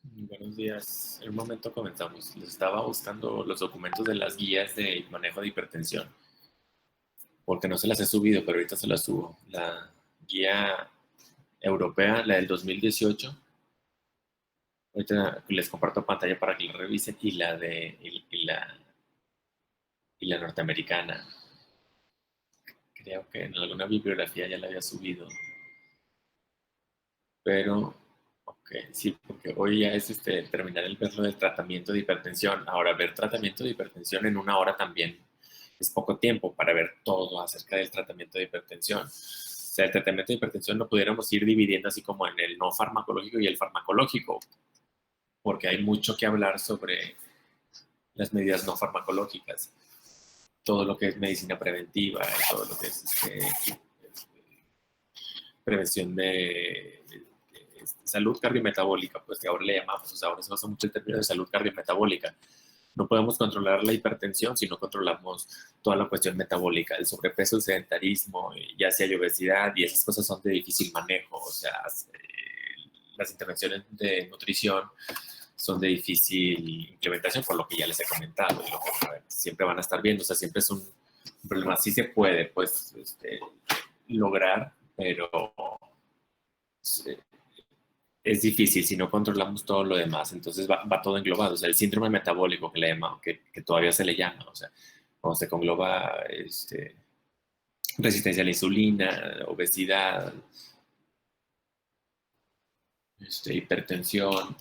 Buenos días. En un momento comenzamos. Les estaba buscando los documentos de las guías de manejo de hipertensión, porque no se las he subido, pero ahorita se las subo. La guía europea, la del 2018, ahorita les comparto pantalla para que la revisen, y la norteamericana. Creo que en alguna bibliografía ya la había subido, pero ok, sí, porque hoy ya es terminar el verlo del tratamiento de hipertensión. Ahora, ver tratamiento de hipertensión en una hora también es poco tiempo para ver todo acerca del tratamiento de hipertensión. O sea, el tratamiento de hipertensión lo pudiéramos ir dividiendo así como en el no farmacológico y el farmacológico, porque hay mucho que hablar sobre las medidas no farmacológicas, todo lo que es medicina preventiva, todo lo que es prevención de salud cardiometabólica, pues que ahora le llamamos, o sea, ahora se usa mucho el término de salud cardiometabólica. No podemos controlar la hipertensión si no controlamos toda la cuestión metabólica, el sobrepeso, el sedentarismo, ya sea obesidad, y esas cosas son de difícil manejo. O sea, las intervenciones de nutrición son de difícil implementación, por lo que ya les he comentado, y lo que siempre van a estar viendo. O sea, siempre es un problema. Sí se puede, pues, lograr, pero es difícil si no controlamos todo lo demás. Entonces va todo englobado. O sea, el síndrome metabólico que le llama, que todavía se le llama, o sea, cuando se congloba resistencia a la insulina, obesidad, hipertensión,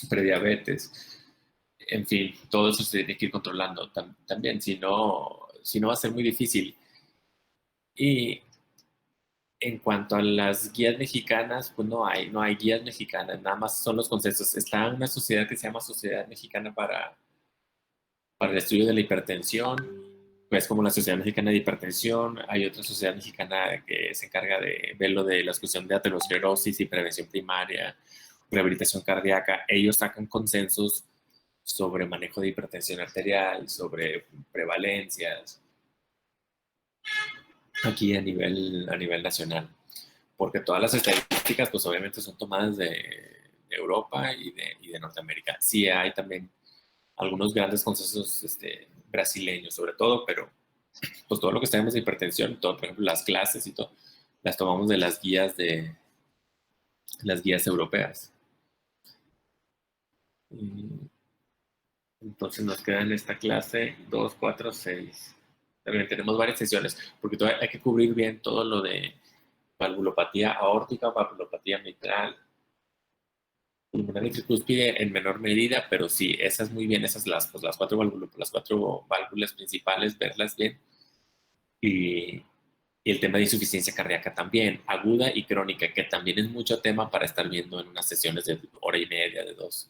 prediabetes, en fin, todo eso se tiene que ir controlando también, si no va a ser muy difícil. Y en cuanto a las guías mexicanas, pues no hay guías mexicanas, nada más son los consensos. Está una sociedad que se llama Sociedad Mexicana para el Estudio de la Hipertensión, pues como la Sociedad Mexicana de Hipertensión. Hay otra sociedad mexicana que se encarga de ver lo de la exclusión de aterosclerosis y prevención primaria, rehabilitación cardíaca. Ellos sacan consensos sobre manejo de hipertensión arterial, sobre prevalencias, aquí a nivel nacional. porque todas las estadísticas, pues obviamente son tomadas de Europa y de Norteamérica. Sí hay también algunos grandes consensos brasileños sobre todo, pero pues todo lo que sabemos de hipertensión, todo, por ejemplo, las clases y todo, las tomamos de las guías europeas. Y entonces nos queda en esta clase 2, 4, 6. También tenemos varias sesiones, porque todavía hay que cubrir bien todo lo de valvulopatía aórtica, valvulopatía mitral, pulmonar y tricúspide en menor medida, pero sí, esas muy bien, esas pues las cuatro válvulas principales, verlas bien. Y el tema de insuficiencia cardíaca también, aguda y crónica, que también es mucho tema para estar viendo en unas sesiones de hora y media, de 2.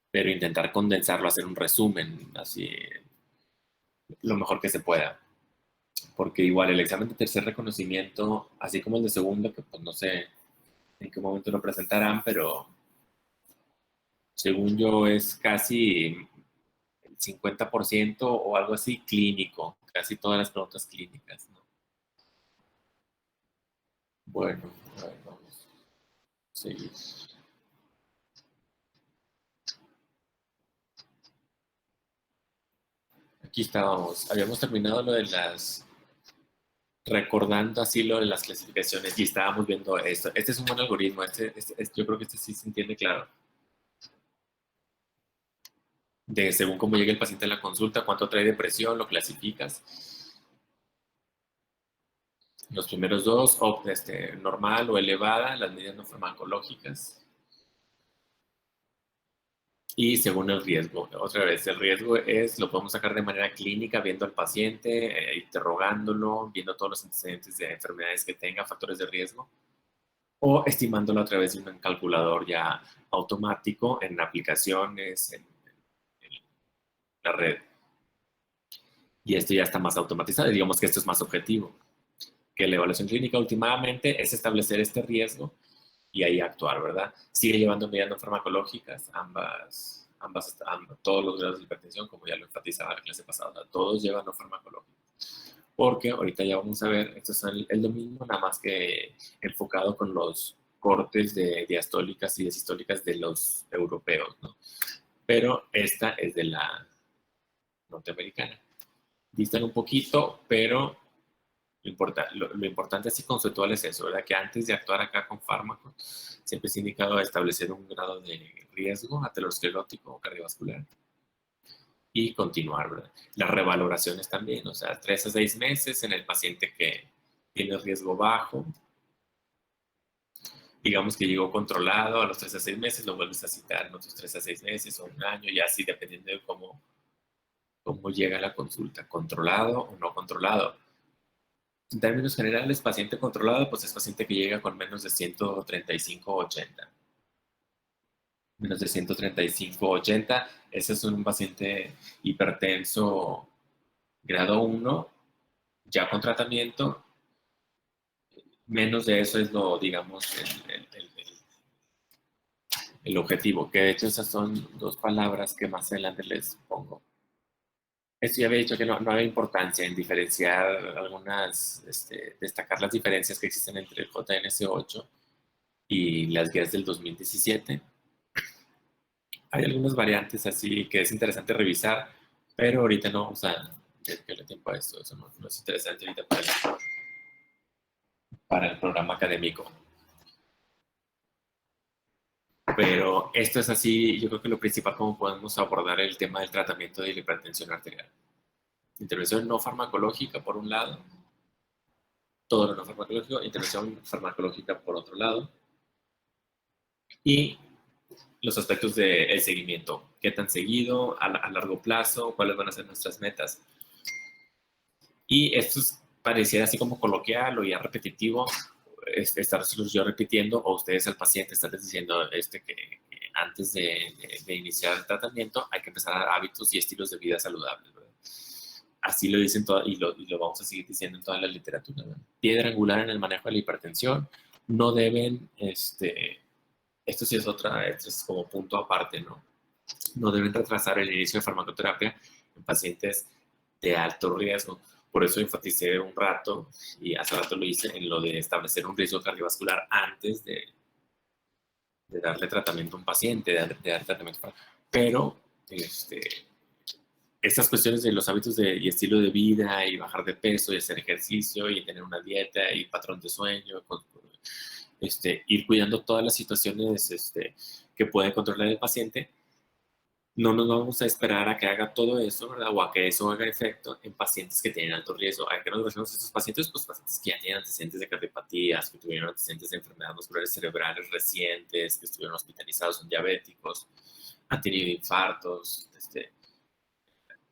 Pero intentar condensarlo, hacer un resumen, así, lo mejor que se pueda. Porque igual el examen de tercer reconocimiento, así como el de segundo, que pues no sé en qué momento lo presentarán, pero según yo es casi el 50% o algo así clínico, casi todas las preguntas clínicas, ¿no? Bueno, a ver, vamos a seguir. Aquí estábamos, habíamos terminado lo de recordando así lo de las clasificaciones y estábamos viendo esto. Este es un buen algoritmo, yo creo que este sí se entiende claro. De según cómo llega el paciente a la consulta, cuánto trae de presión, lo clasificas. Los primeros dos, normal o elevada, las medidas no farmacológicas. Y según el riesgo, otra vez, el riesgo lo podemos sacar de manera clínica, viendo al paciente, interrogándolo, viendo todos los antecedentes de enfermedades que tenga, factores de riesgo, o estimándolo a través de un calculador ya automático en aplicaciones, en la red. Y esto ya está más automatizado, y digamos que esto es más objetivo. Que la evaluación clínica últimamente es establecer este riesgo y ahí actuar, ¿verdad? Sigue llevando medidas no farmacológicas, todos los grados de hipertensión, como ya lo enfatizaba la clase pasada, todos llevan no farmacológicos. Porque ahorita ya vamos a ver, esto es lo mismo, nada más que enfocado con los cortes de diastólicas y desistólicas de los europeos, ¿no? Pero esta es de la norteamericana. Distan un poquito, pero lo importante así conceptual es eso, ¿verdad? Que antes de actuar acá con fármacos, siempre es indicado establecer un grado de riesgo aterosclerótico o cardiovascular y continuar, ¿verdad? Las revaloraciones también, o sea, 3 a 6 meses en el paciente que tiene riesgo bajo, digamos que llegó controlado, a los 3 a 6 meses lo vuelves a citar en otros 3 a 6 meses o un año, y así dependiendo de cómo llega la consulta, controlado o no controlado. En términos generales, paciente controlado, pues es paciente que llega con menos de 135/80. Menos de 135/80, ese es un paciente hipertenso grado 1, ya con tratamiento. Menos de eso es digamos, el objetivo, que de hecho esas son dos palabras que más adelante les pongo. Esto ya había dicho que no había importancia en diferenciar destacar las diferencias que existen entre el JNS8 y las guías del 2017. Hay algunas variantes así que es interesante revisar, pero ahorita no vamos a dedicarle tiempo a esto. Eso no es interesante ahorita para el programa académico. Pero esto es así, yo creo que lo principal, cómo podemos abordar el tema del tratamiento de la hipertensión arterial. Intervención no farmacológica, por un lado, todo lo no farmacológico, intervención farmacológica, por otro lado, y los aspectos del seguimiento. ¿Qué tan seguido? A largo plazo? ¿Cuáles van a ser nuestras metas? Y esto pareciera así como coloquial o ya repetitivo, estar yo repitiendo, o ustedes al paciente estarles diciendo que antes de iniciar el tratamiento hay que empezar a dar hábitos y estilos de vida saludables, ¿verdad? Así lo dicen y lo vamos a seguir diciendo en toda la literatura, ¿verdad? Piedra angular en el manejo de la hipertensión, no deben, esto sí es esto es como punto aparte, ¿no? No deben retrasar el inicio de farmacoterapia en pacientes de alto riesgo. Por eso enfaticé un rato, y hace rato lo hice, en lo de establecer un riesgo cardiovascular antes de darle tratamiento a un paciente, de dar tratamiento para... Pero estas cuestiones de los hábitos y estilo de vida y bajar de peso y hacer ejercicio y tener una dieta y patrón de sueño, ir cuidando todas las situaciones que puede controlar el paciente, no nos vamos a esperar a que haga todo eso, ¿verdad? O a que eso haga efecto en pacientes que tienen alto riesgo. ¿A qué nos referimos a estos pacientes? Pues pacientes que ya tienen antecedentes de cardiopatías, que tuvieron antecedentes de enfermedades musculares cerebrales recientes, que estuvieron hospitalizados, son diabéticos, han tenido infartos,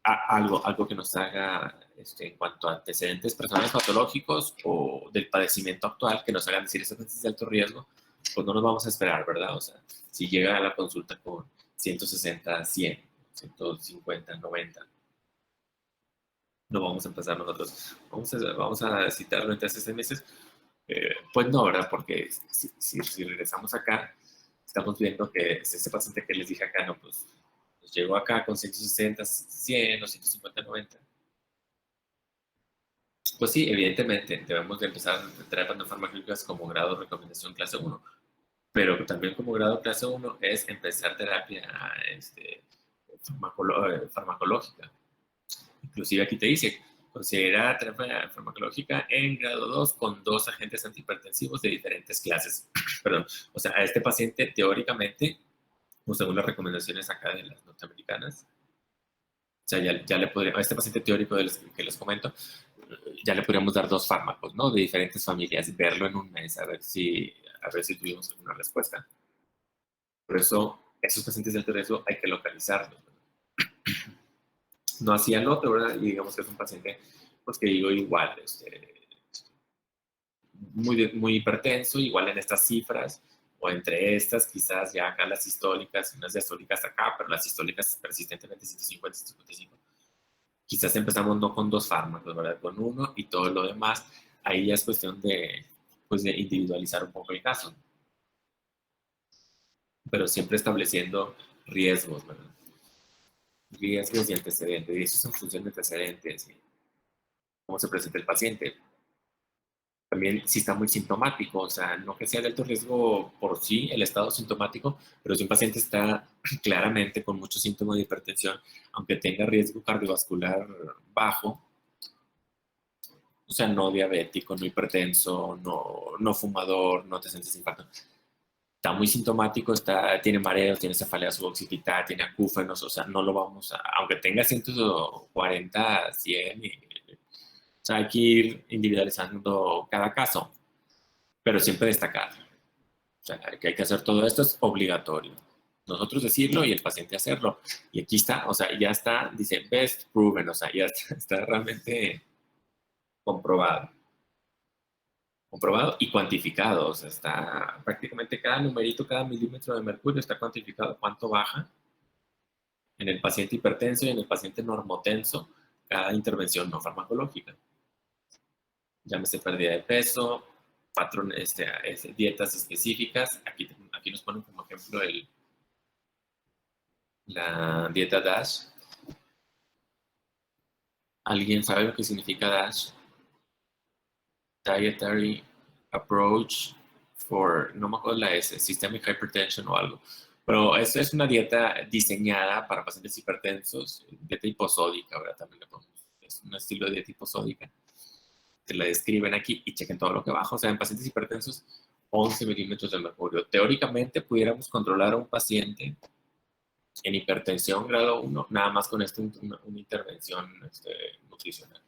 algo que nos haga, en cuanto a antecedentes personales patológicos o del padecimiento actual, que nos hagan decir esas pacientes de alto riesgo, pues no nos vamos a esperar, ¿verdad? O sea, si llega a la consulta con 160, 100, 150, 90, no vamos a empezar nosotros. Vamos a citarlo entre 6 meses. Pues no, ¿verdad? Porque si regresamos acá, estamos viendo que ese paciente que les dije acá, no, pues llegó acá con 160, 100 o 150, 90. Pues sí, evidentemente debemos de empezar a terapias farmacológicas como grado de recomendación clase 1, pero también como grado clase 1 es empezar terapia farmacológica. Inclusive aquí te dice, considera terapia farmacológica en grado 2 con 2 agentes antihipertensivos de diferentes clases. Perdón, o sea, a este paciente teóricamente, o según las recomendaciones acá de las norteamericanas, o sea, ya le podría, a este paciente teórico que les comento, ya le podríamos dar 2 fármacos, ¿no? De diferentes familias, verlo en un mes, a ver si tuvimos alguna respuesta. Por eso, esos pacientes de alto riesgo hay que localizarlos. No hacía el otro, ¿verdad? Y digamos que es un paciente, pues que digo igual, muy hipertenso, igual en estas cifras, o entre estas, quizás ya acá las sistólicas, unas diastólicas acá, pero las sistólicas persistentemente 150, 155. Quizás empezamos no con 2 fármacos, ¿verdad? Con uno y todo lo demás. Ahí ya es cuestión pues de individualizar un poco el caso, pero siempre estableciendo riesgos, ¿verdad? Riesgos y antecedentes, y eso es en función de antecedentes, y cómo se presenta el paciente. También si está muy sintomático, o sea, no que sea de alto riesgo por sí el estado sintomático, pero si un paciente está claramente con muchos síntomas de hipertensión, aunque tenga riesgo cardiovascular bajo, o sea, no diabético, no hipertenso, no fumador, no antecedentes de infarto, está muy sintomático, tiene mareos, tiene cefalea suboccipital, tiene acúfenos, o sea, no lo vamos a, aunque tenga 140, 100, o sea, hay que ir individualizando cada caso, pero siempre destacar. O sea, que hay que hacer todo esto es obligatorio. Nosotros decirlo y el paciente hacerlo. Y aquí está, o sea, ya está, dice best proven, o sea, ya está realmente comprobado. Comprobado y cuantificado, o sea, está prácticamente cada numerito, cada milímetro de mercurio está cuantificado cuánto baja en el paciente hipertenso y en el paciente normotenso cada intervención no farmacológica. Llámese pérdida de peso, patrones, dietas específicas. Aquí nos ponen como ejemplo la dieta DASH. ¿Alguien sabe lo que significa DASH? Dietary Approach for, no me acuerdo la S, Systemic Hypertension o algo. Pero es una dieta diseñada para pacientes hipertensos, dieta hiposódica, ¿verdad? También es un estilo de dieta hiposódica. Te la describen aquí y chequen todo lo que baja. O sea, en pacientes hipertensos, 11 milímetros de mercurio. Teóricamente pudiéramos controlar a un paciente en hipertensión grado 1, nada más con una intervención nutricional.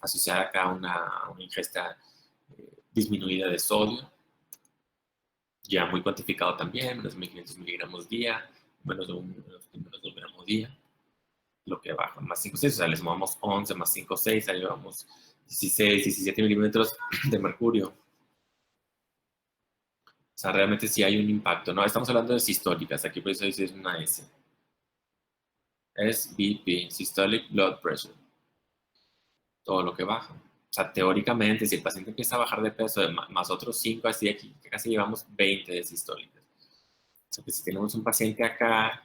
Asociada acá a una ingesta disminuida de sodio, ya muy cuantificado también, menos de 1500 miligramos día, menos de un gramo día, lo que baja, más 5, 6, o sea, le sumamos 11 más 5, 6, ahí llevamos 16, 17 milímetros de mercurio. O sea, realmente sí hay un impacto, ¿no? Estamos hablando de sistólicas, aquí por eso dice es una S. Es BP, Systolic Blood Pressure, todo lo que baja. O sea, teóricamente, si el paciente empieza a bajar de peso, más otros 5, así aquí casi llevamos 20 de sistólicas. O sea, que si tenemos un paciente acá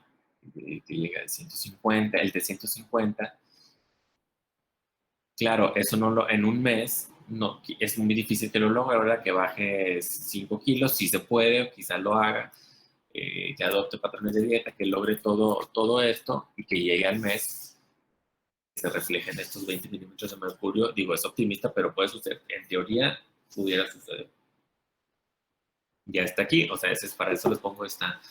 que llega de 150, el de 150, Claro, eso no lo, en un mes no, es muy difícil que lo logre, ¿verdad? Que baje 5 kilos, si se puede, o quizás lo haga, que adopte patrones de dieta, que logre todo esto y que llegue al mes, que se reflejen estos 20 milímetros de mercurio. Digo, es optimista, pero puede suceder. En teoría, pudiera suceder. Ya está aquí, o sea, para eso les pongo esta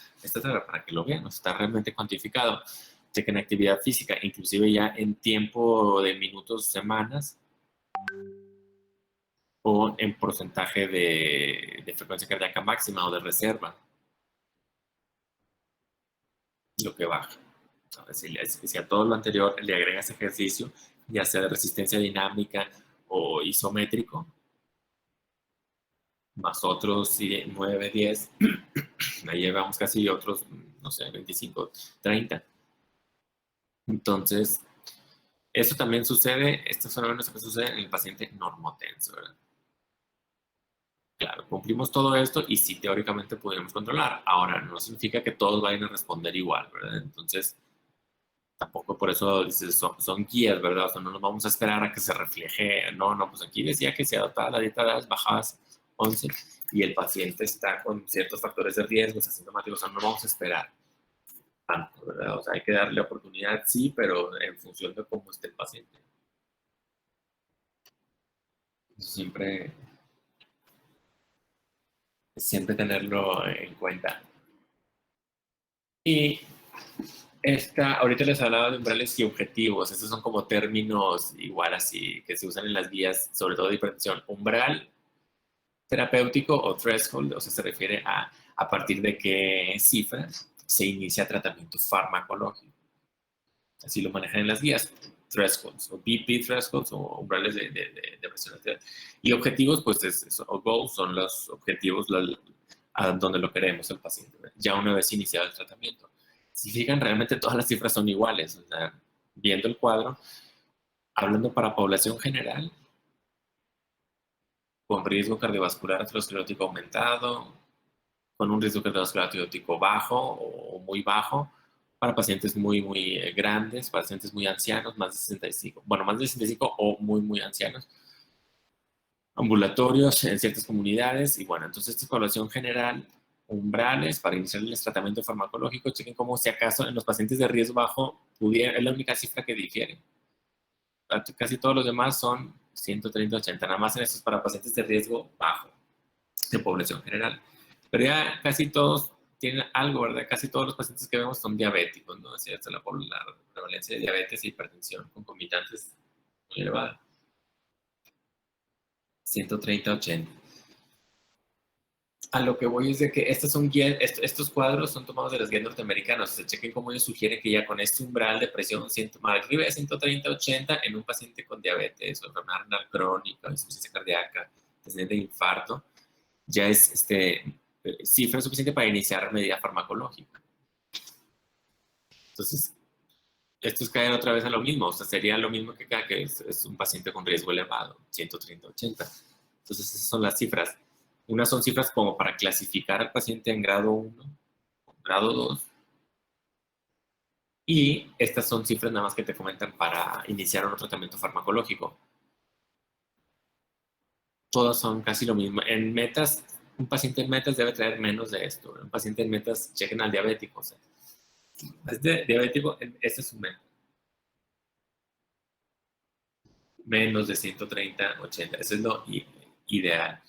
tabla, para que lo vean, está realmente cuantificado. Chequen actividad física, inclusive ya en tiempo de minutos, semanas, o en porcentaje de frecuencia cardíaca máxima o de reserva, lo que baja. Si a todo lo anterior le agregas ejercicio, ya sea de resistencia dinámica o isométrico, más otros 9, 10, ahí llevamos casi otros, no sé, 25, 30. Entonces, eso también sucede, estos fenómenos que suceden en el paciente normotenso, ¿verdad? Claro, cumplimos todo esto y sí, teóricamente podemos controlar. Ahora, no significa que todos vayan a responder igual, ¿verdad? Entonces, tampoco por eso dices, son guías, ¿verdad? O sea, no nos vamos a esperar a que se refleje. No, no, pues aquí decía que se adoptaba la dieta de las bajadas 11 y el paciente está con ciertos factores de riesgo asintomáticos. O sea, no vamos a esperar tanto, ¿verdad? O sea, hay que darle oportunidad, sí, pero en función de cómo esté el paciente. Siempre, siempre tenerlo en cuenta. Y ahorita les hablaba de umbrales y objetivos. Estos son como términos igual así que se usan en las guías, sobre todo de hipertensión. Umbral terapéutico o threshold, o sea, se refiere a partir de qué cifra se inicia tratamiento farmacológico. Así lo manejan en las guías. Thresholds, o BP thresholds, o umbrales de presión arterial. Y objetivos, pues, o goals son los objetivos a donde lo queremos el paciente, ya una vez iniciado el tratamiento. Si fijan, realmente todas las cifras son iguales. O sea, viendo el cuadro, hablando para población general, con riesgo cardiovascular aterosclerótico aumentado, con un riesgo cardiovascular aterosclerótico bajo o muy bajo, para pacientes muy grandes, pacientes muy ancianos, más de 65, bueno, más de 65 o muy ancianos, ambulatorios en ciertas comunidades, y bueno, entonces esta es población general, umbrales para iniciar el tratamiento farmacológico. Chequen cómo, si acaso en los pacientes de riesgo bajo, es la única cifra que difiere. Casi todos los demás son 130, 80, nada más en estos para pacientes de riesgo bajo, de población general. Pero ya casi todos tienen algo, ¿verdad? Casi todos los pacientes que vemos son diabéticos, ¿no? Es cierto, la prevalencia de diabetes e hipertensión concomitantes muy elevada. 130, 80. A lo que voy es de que estas son guías, estos cuadros son tomados de las guías norteamericanas. O sea, chequen cómo ellos sugieren que ya con este umbral de presión arriba de 130, 80 en un paciente con diabetes o enfermedad renal crónica, insuficiencia cardíaca, desde de infarto, ya es cifra suficiente para iniciar medida farmacológica. Entonces, estos caen otra vez a lo mismo. O sea, sería lo mismo que cada que es un paciente con riesgo elevado, 130, 80. Entonces, esas son las cifras. Unas son cifras como para clasificar al paciente en grado 1, grado 2, y estas son cifras nada más que te comentan para iniciar un tratamiento farmacológico. Todas son casi lo mismo. En metas, un paciente en metas debe traer menos de esto. Un paciente en metas, chequen al diabético. O sea, es diabético, este es su meta. Menos de 130, 80. Eso es lo ideal.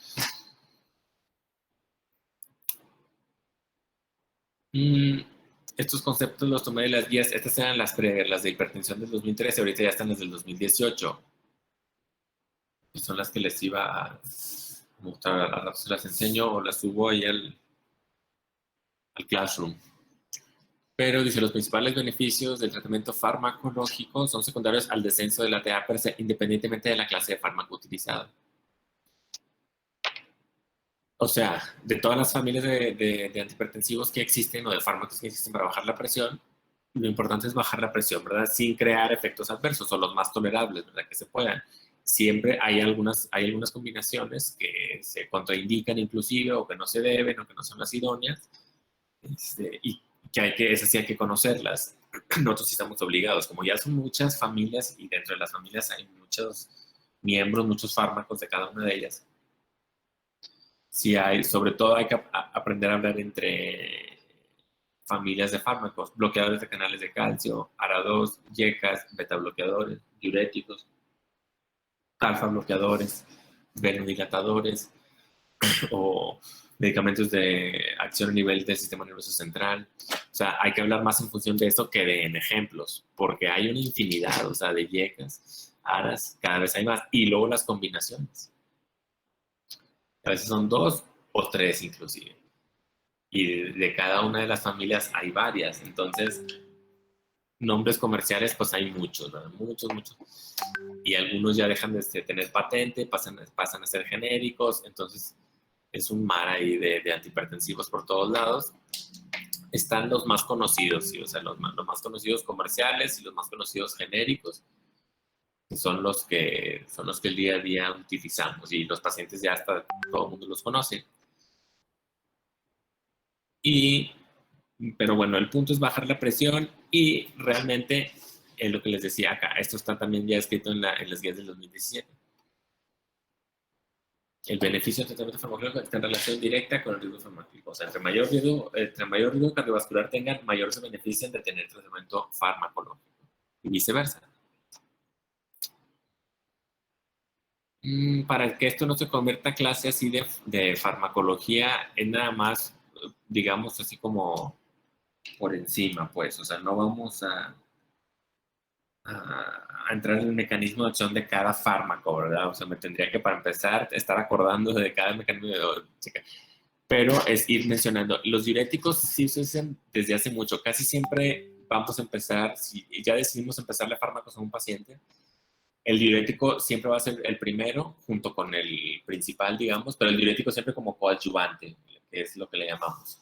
Estos conceptos los tomé de las guías. Estas eran las de hipertensión del 2013. Ahorita ya están las del 2018. Y son las que les iba a mostrar. A rato se las enseño o las subo ahí al Classroom. Pero dice, los principales beneficios del tratamiento farmacológico son secundarios al descenso de la TA per se, independientemente de la clase de fármaco utilizado. O sea, de todas las familias de antihipertensivos que existen o de fármacos que existen para bajar la presión, lo importante es bajar la presión, ¿verdad? Sin crear efectos adversos o los más tolerables, ¿verdad? Que se puedan. Siempre hay algunas combinaciones que se contraindican inclusive o que no se deben o que no son las idóneas, y que esas sí hay que conocerlas. nosotros sí estamos obligados. Como ya son muchas familias y dentro de las familias hay muchos miembros, muchos fármacos de cada una de ellas, sí hay, sobre todo hay que aprender a hablar entre familias de fármacos, bloqueadores de canales de calcio, ARA2, YECAS, beta bloqueadores, diuréticos, alfa bloqueadores, venodilatadores o medicamentos de acción a nivel del sistema nervioso central. O sea, hay que hablar más en función de esto que de en ejemplos, porque hay una infinidad, o sea, de YECAS, ARAS, cada vez hay más. Y luego las combinaciones. A veces son 2 o 3 inclusive. Y de cada una de las familias hay varias. Entonces, nombres comerciales, pues hay muchos, ¿verdad? Muchos, muchos. Y algunos ya dejan de tener patente, pasan a ser genéricos. Entonces, es un mar ahí de antihipertensivos por todos lados. Están los más conocidos, ¿sí? O sea, los más conocidos comerciales y los más conocidos genéricos, que son los que el día a día utilizamos y los pacientes ya hasta todo el mundo los conoce. Pero bueno, el punto es bajar la presión y realmente es lo que les decía acá. Esto está también ya escrito en las guías del 2017. El beneficio del tratamiento farmacológico está en relación directa con el riesgo farmacológico. O sea, entre mayor riesgo cardiovascular tengan, mayor se benefician de tener tratamiento farmacológico y viceversa. Para que esto no se convierta en clase así de farmacología, es nada más, digamos, así como por encima, pues. O sea, no vamos a entrar en el mecanismo de acción de cada fármaco, ¿verdad? O sea, me tendría que, para empezar, estar acordando de cada mecanismo pero es ir mencionando. Los diuréticos sí se usan desde hace mucho. Casi siempre vamos a empezar, si ya decidimos empezarle fármacos a un paciente, el diurético siempre va a ser el primero, junto con el principal, digamos, pero el diurético siempre como coadyuvante, que es lo que le llamamos.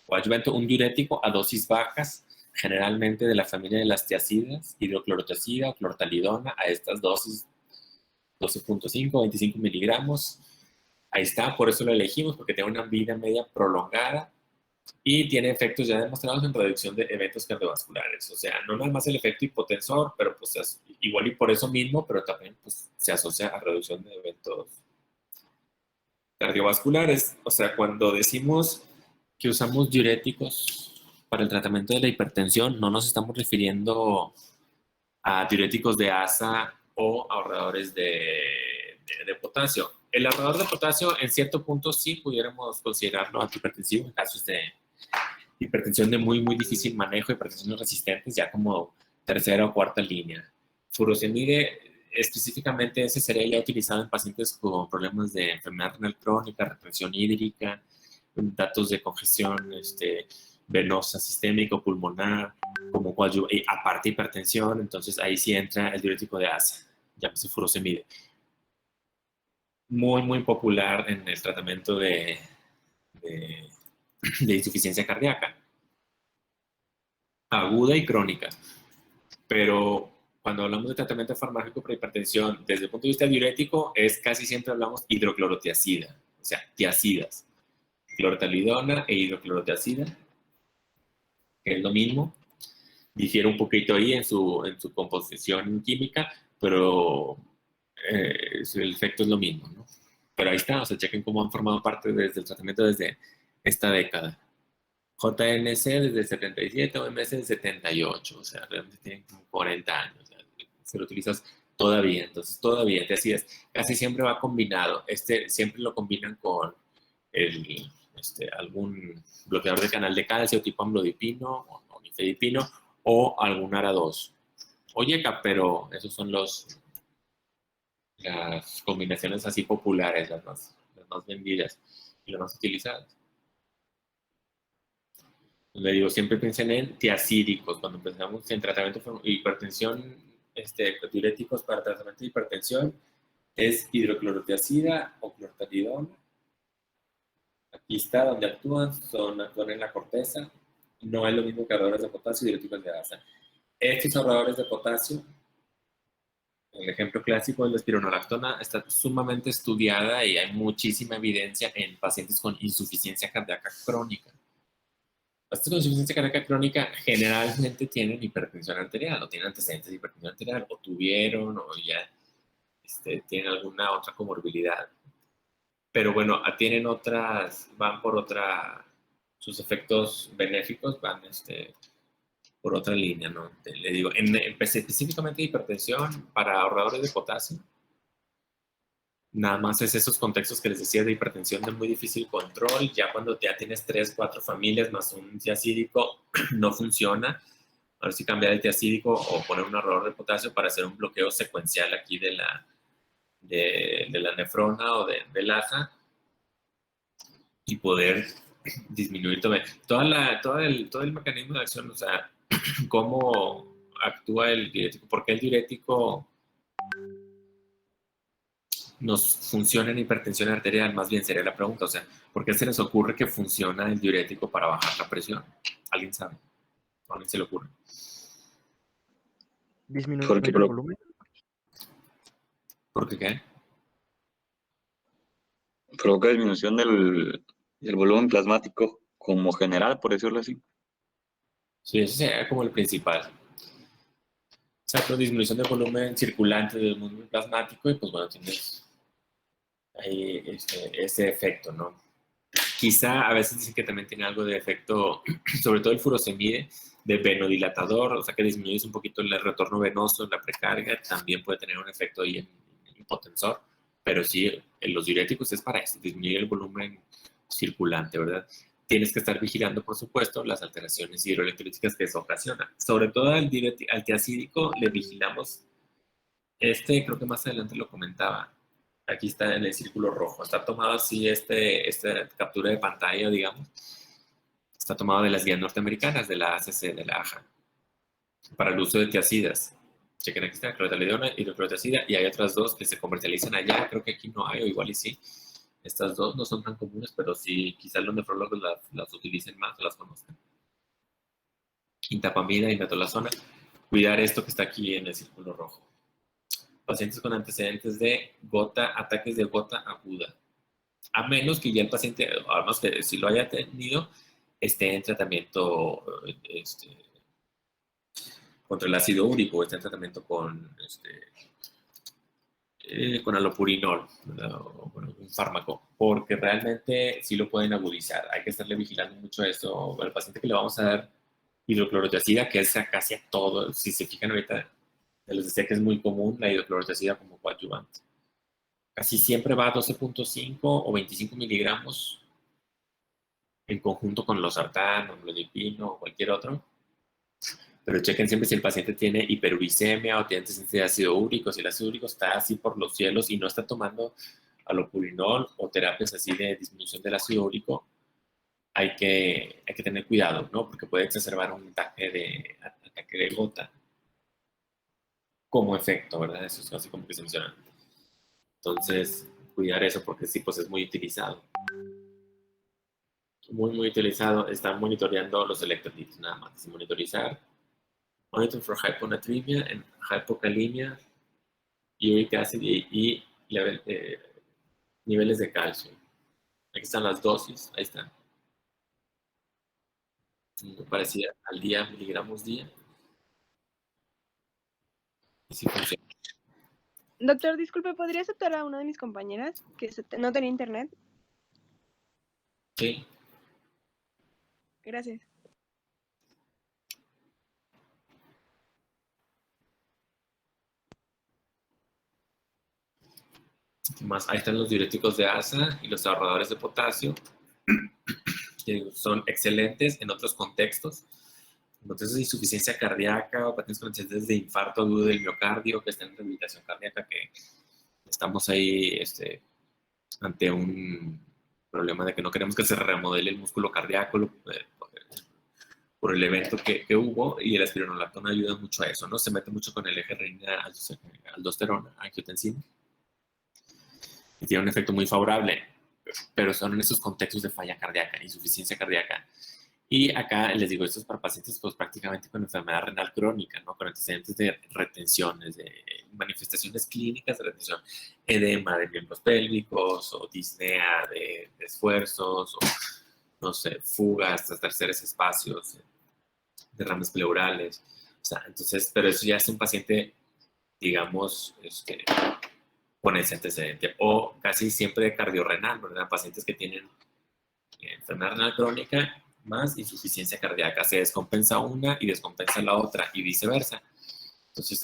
Coadyuvante, un diurético a dosis bajas, generalmente de la familia de las tiacidas, hidroclorotiazida o clortalidona, a estas dosis 12.5, 25 miligramos. Ahí está, por eso lo elegimos, porque tiene una vida media prolongada y tiene efectos ya demostrados en reducción de eventos cardiovasculares. O sea, no nada más el efecto hipotensor, pero pues igual y por eso mismo, pero también pues, se asocia a reducción de eventos cardiovasculares. O sea, cuando decimos que usamos diuréticos para el tratamiento de la hipertensión, no nos estamos refiriendo a diuréticos de asa o ahorradores de potasio. El ahorrador de potasio, en cierto punto, sí pudiéramos considerarlo antihipertensivo en casos de hipertensión de muy, muy difícil manejo, hipertensiones resistentes, ya como tercera o cuarta línea. Furosemide, específicamente, ese sería ya utilizado en pacientes con problemas de enfermedad renal crónica, retención hídrica, datos de congestión venosa, sistémica o pulmonar, como aparte hipertensión, entonces ahí sí entra el diurético de asa, llámese furosemide. Muy, muy popular en el tratamiento de insuficiencia cardíaca, aguda y crónica. Pero cuando hablamos de tratamiento farmacológico para hipertensión, desde el punto de vista diurético, es casi siempre hablamos hidroclorotiazida, o sea, tiacidas, clortalidona e hidroclorotiazida, que es lo mismo. Difiere un poquito ahí en su composición química, pero el efecto es lo mismo, ¿no? Pero ahí está, o sea, chequen cómo han formado parte desde el tratamiento desde esta década. JNC desde el 77, OMS desde el 78, o sea, realmente tienen como 40 años, o sea, se lo utilizas todavía, entonces todavía, te decías, casi siempre va combinado, siempre lo combinan con algún bloqueador de canal de calcio tipo amlodipino o nifedipino o algún ARA2 o YECA, pero esos son las combinaciones así populares, las más vendidas y las más utilizadas. Le digo, siempre piensen en tiacídicos. Cuando pensamos en tratamiento de hipertensión, diuréticos para tratamiento de hipertensión, es hidroclorotiazida o clortalidona. Aquí está donde actúan en la corteza. No es lo mismo que ahorradores de potasio y diuréticos de asa. Estos ahorradores de potasio, el ejemplo clásico de la espironolactona, está sumamente estudiada y hay muchísima evidencia en pacientes con insuficiencia cardíaca crónica. pacientes con insuficiencia cardíaca crónica generalmente tienen hipertensión arterial, o tienen antecedentes de hipertensión arterial, o tuvieron, o ya tienen alguna otra comorbilidad. Pero bueno, tienen otras, van por otra, sus efectos benéficos van por otra línea, ¿no? Le digo, específicamente hipertensión para ahorradores de potasio, nada más es esos contextos que les decía de hipertensión de muy difícil control. Ya cuando ya tienes 3, 4 familias más un tiacídico, no funciona. A ver si cambiar el tiacídico o poner un ahorrador de potasio para hacer un bloqueo secuencial aquí de la nefrona o del ASA y poder disminuir todo el mecanismo de acción, o sea, cómo actúa el diurético, por qué el diurético nos funciona en hipertensión arterial, más bien sería la pregunta, o sea, ¿por qué se les ocurre que funciona el diurético para bajar la presión? ¿Alguien sabe? ¿A alguien se le ocurre? Disminuir el volumen. ¿Por qué qué? Provoca disminución del volumen plasmático como general, por decirlo así. Sí, ese sería como el principal. Exacto, disminución del volumen circulante del volumen plasmático y pues bueno, tienes ahí ese efecto, ¿no? Quizá a veces dicen que también tiene algo de efecto, sobre todo el furosemide, de venodilatador, o sea que disminuye un poquito el retorno venoso en la precarga, también puede tener un efecto ahí en hipotensor, pero sí, en los diuréticos es para eso, disminuir el volumen circulante, ¿verdad? Tienes que estar vigilando, por supuesto, las alteraciones hidroelectrolíticas que eso ocasiona. Sobre todo al tiacídico le vigilamos, creo que más adelante lo comentaba, aquí está en el círculo rojo, está tomado así esta captura de pantalla, digamos, está tomado de las guías norteamericanas, de la ACC, de la AJA, para el uso de tiacidas. Chequen, aquí está, clorothalidona y hidroclorotiazida, y hay otras dos que se comercializan allá, creo que aquí no hay, o igual y sí. Estas dos no son tan comunes, pero sí, quizás los nefrólogos las utilicen más o las conozcan. Quintapamida y metolazona. Cuidar esto que está aquí en el círculo rojo. Pacientes con antecedentes de ataques de gota aguda. A menos que ya el paciente, además que si lo haya tenido, esté en tratamiento contra el ácido úrico, esté en tratamiento con alopurinol, o, bueno, un fármaco, porque realmente sí lo pueden agudizar. Hay que estarle vigilando mucho esto. Al paciente que le vamos a dar hidroclorotiazida, que es casi a todo, si se fijan ahorita, les decía que es muy común la hidroclorotiazida como coadyuvante. Casi siempre va a 12.5 o 25 miligramos en conjunto con los sartán, o amlodipino o cualquier otro. Pero chequen siempre si el paciente tiene hiperuricemia o tiene antecedentes de ácido úrico, si el ácido úrico está así por los cielos y no está tomando alopurinol o terapias así de disminución del ácido úrico, hay que tener cuidado, ¿no? Porque puede exacerbar un ataque de gota como efecto, ¿verdad? Eso es así como que se menciona. Entonces, cuidar eso porque sí, pues es muy utilizado. Muy utilizado. Están monitoreando los electrolitos, nada más. Monitorizar. Monitor for hyponatremia and hypocalemia, uric acid y niveles de calcio. Aquí están las dosis, ahí están. Me parecía al día, miligramos día. Y sí funciona. Doctor, disculpe, ¿podría aceptar a una de mis compañeras que no tenía internet? Sí. Gracias. Más, ahí están los diuréticos de ASA y los ahorradores de potasio, que son excelentes en otros contextos. Entonces, insuficiencia cardíaca o pacientes con antecedentes de infarto agudo del miocardio que están en rehabilitación cardíaca, que estamos ahí ante un problema de que no queremos que se remodele el músculo cardíaco por el evento que hubo, y el espironolactona ayuda mucho a eso, ¿no? Se mete mucho con el eje renina-aldosterona, angiotensina, y tiene un efecto muy favorable, pero son en esos contextos de falla cardíaca, insuficiencia cardíaca. Y acá les digo, esto es para pacientes pues prácticamente con enfermedad renal crónica, ¿no? Con antecedentes de retenciones, de manifestaciones clínicas de retención, edema de miembros pélvicos o disnea de esfuerzos, o no sé, fugas, terceros espacios, derrames pleurales. O sea, entonces, pero eso ya es un paciente, digamos, con ese antecedente. O casi siempre cardiorrenal, ¿verdad? Pacientes que tienen enfermedad renal crónica más insuficiencia cardíaca. Se descompensa una y descompensa la otra y viceversa. Entonces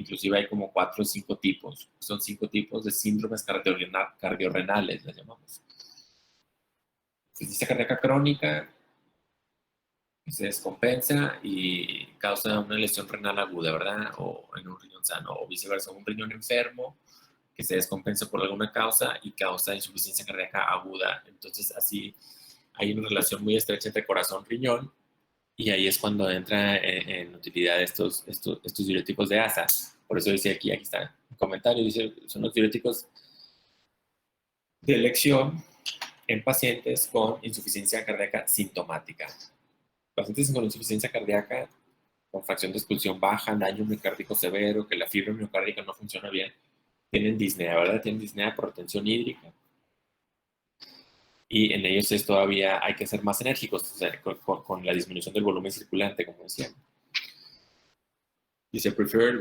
inclusive hay como 4 o 5 tipos. Son 5 tipos de síndromes cardiorrenales, las llamamos. Insuficiencia cardíaca crónica, que se descompensa y causa una lesión renal aguda, ¿verdad? O en un riñón sano, o viceversa, un riñón enfermo que se descompensa por alguna causa y causa insuficiencia cardíaca aguda. Entonces, así hay una relación muy estrecha entre corazón-riñón y ahí es cuando entra en utilidad estos diuréticos de ASA. Por eso dice aquí está un comentario, dice, son los diuréticos de elección en pacientes con insuficiencia cardíaca sintomática. Pacientes con insuficiencia cardíaca con fracción de expulsión baja, daño miocárdico severo, que la fibra miocárdica no funciona bien, tienen disnea, ¿verdad? Tienen disnea por retención hídrica. Y en ellos todavía hay que ser más enérgicos, o sea, con la disminución del volumen circulante, como decía. Y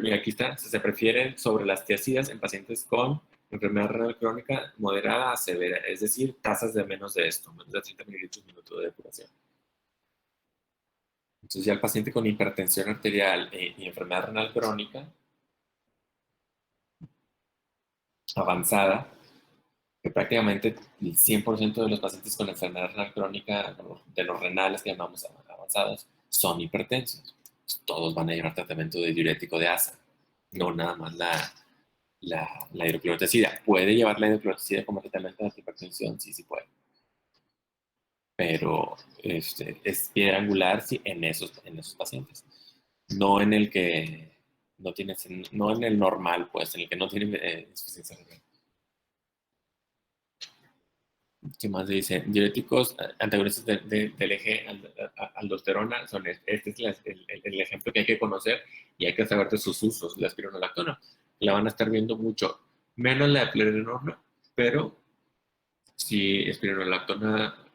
mira, aquí está, se prefieren sobre las tiazidas en pacientes con enfermedad renal crónica moderada a severa, es decir, tasas de menos de esto, menos de 30 mililitros minuto de depuración. Entonces ya el paciente con hipertensión arterial y enfermedad renal crónica avanzada, que prácticamente el 100% de los pacientes con enfermedad renal crónica, de los renales que llamamos avanzados, son hipertensos. Todos van a llevar tratamiento de diurético de ASA, no nada más la hidroclorotiazida. ¿Puede llevar la hidroclorotiazida como tratamiento de hipertensión? Sí, sí puede. Pero es piedra angular sí, en esos pacientes. No en el que no tiene, no en el normal, pues, en el que no tiene insuficiencia renal. ¿Qué más dice? Diuréticos antagonistas del eje aldosterona son este es el ejemplo que hay que conocer y hay que saber de sus usos. La espironolactona la van a estar viendo mucho, menos la eplerenona, pero si espironolactona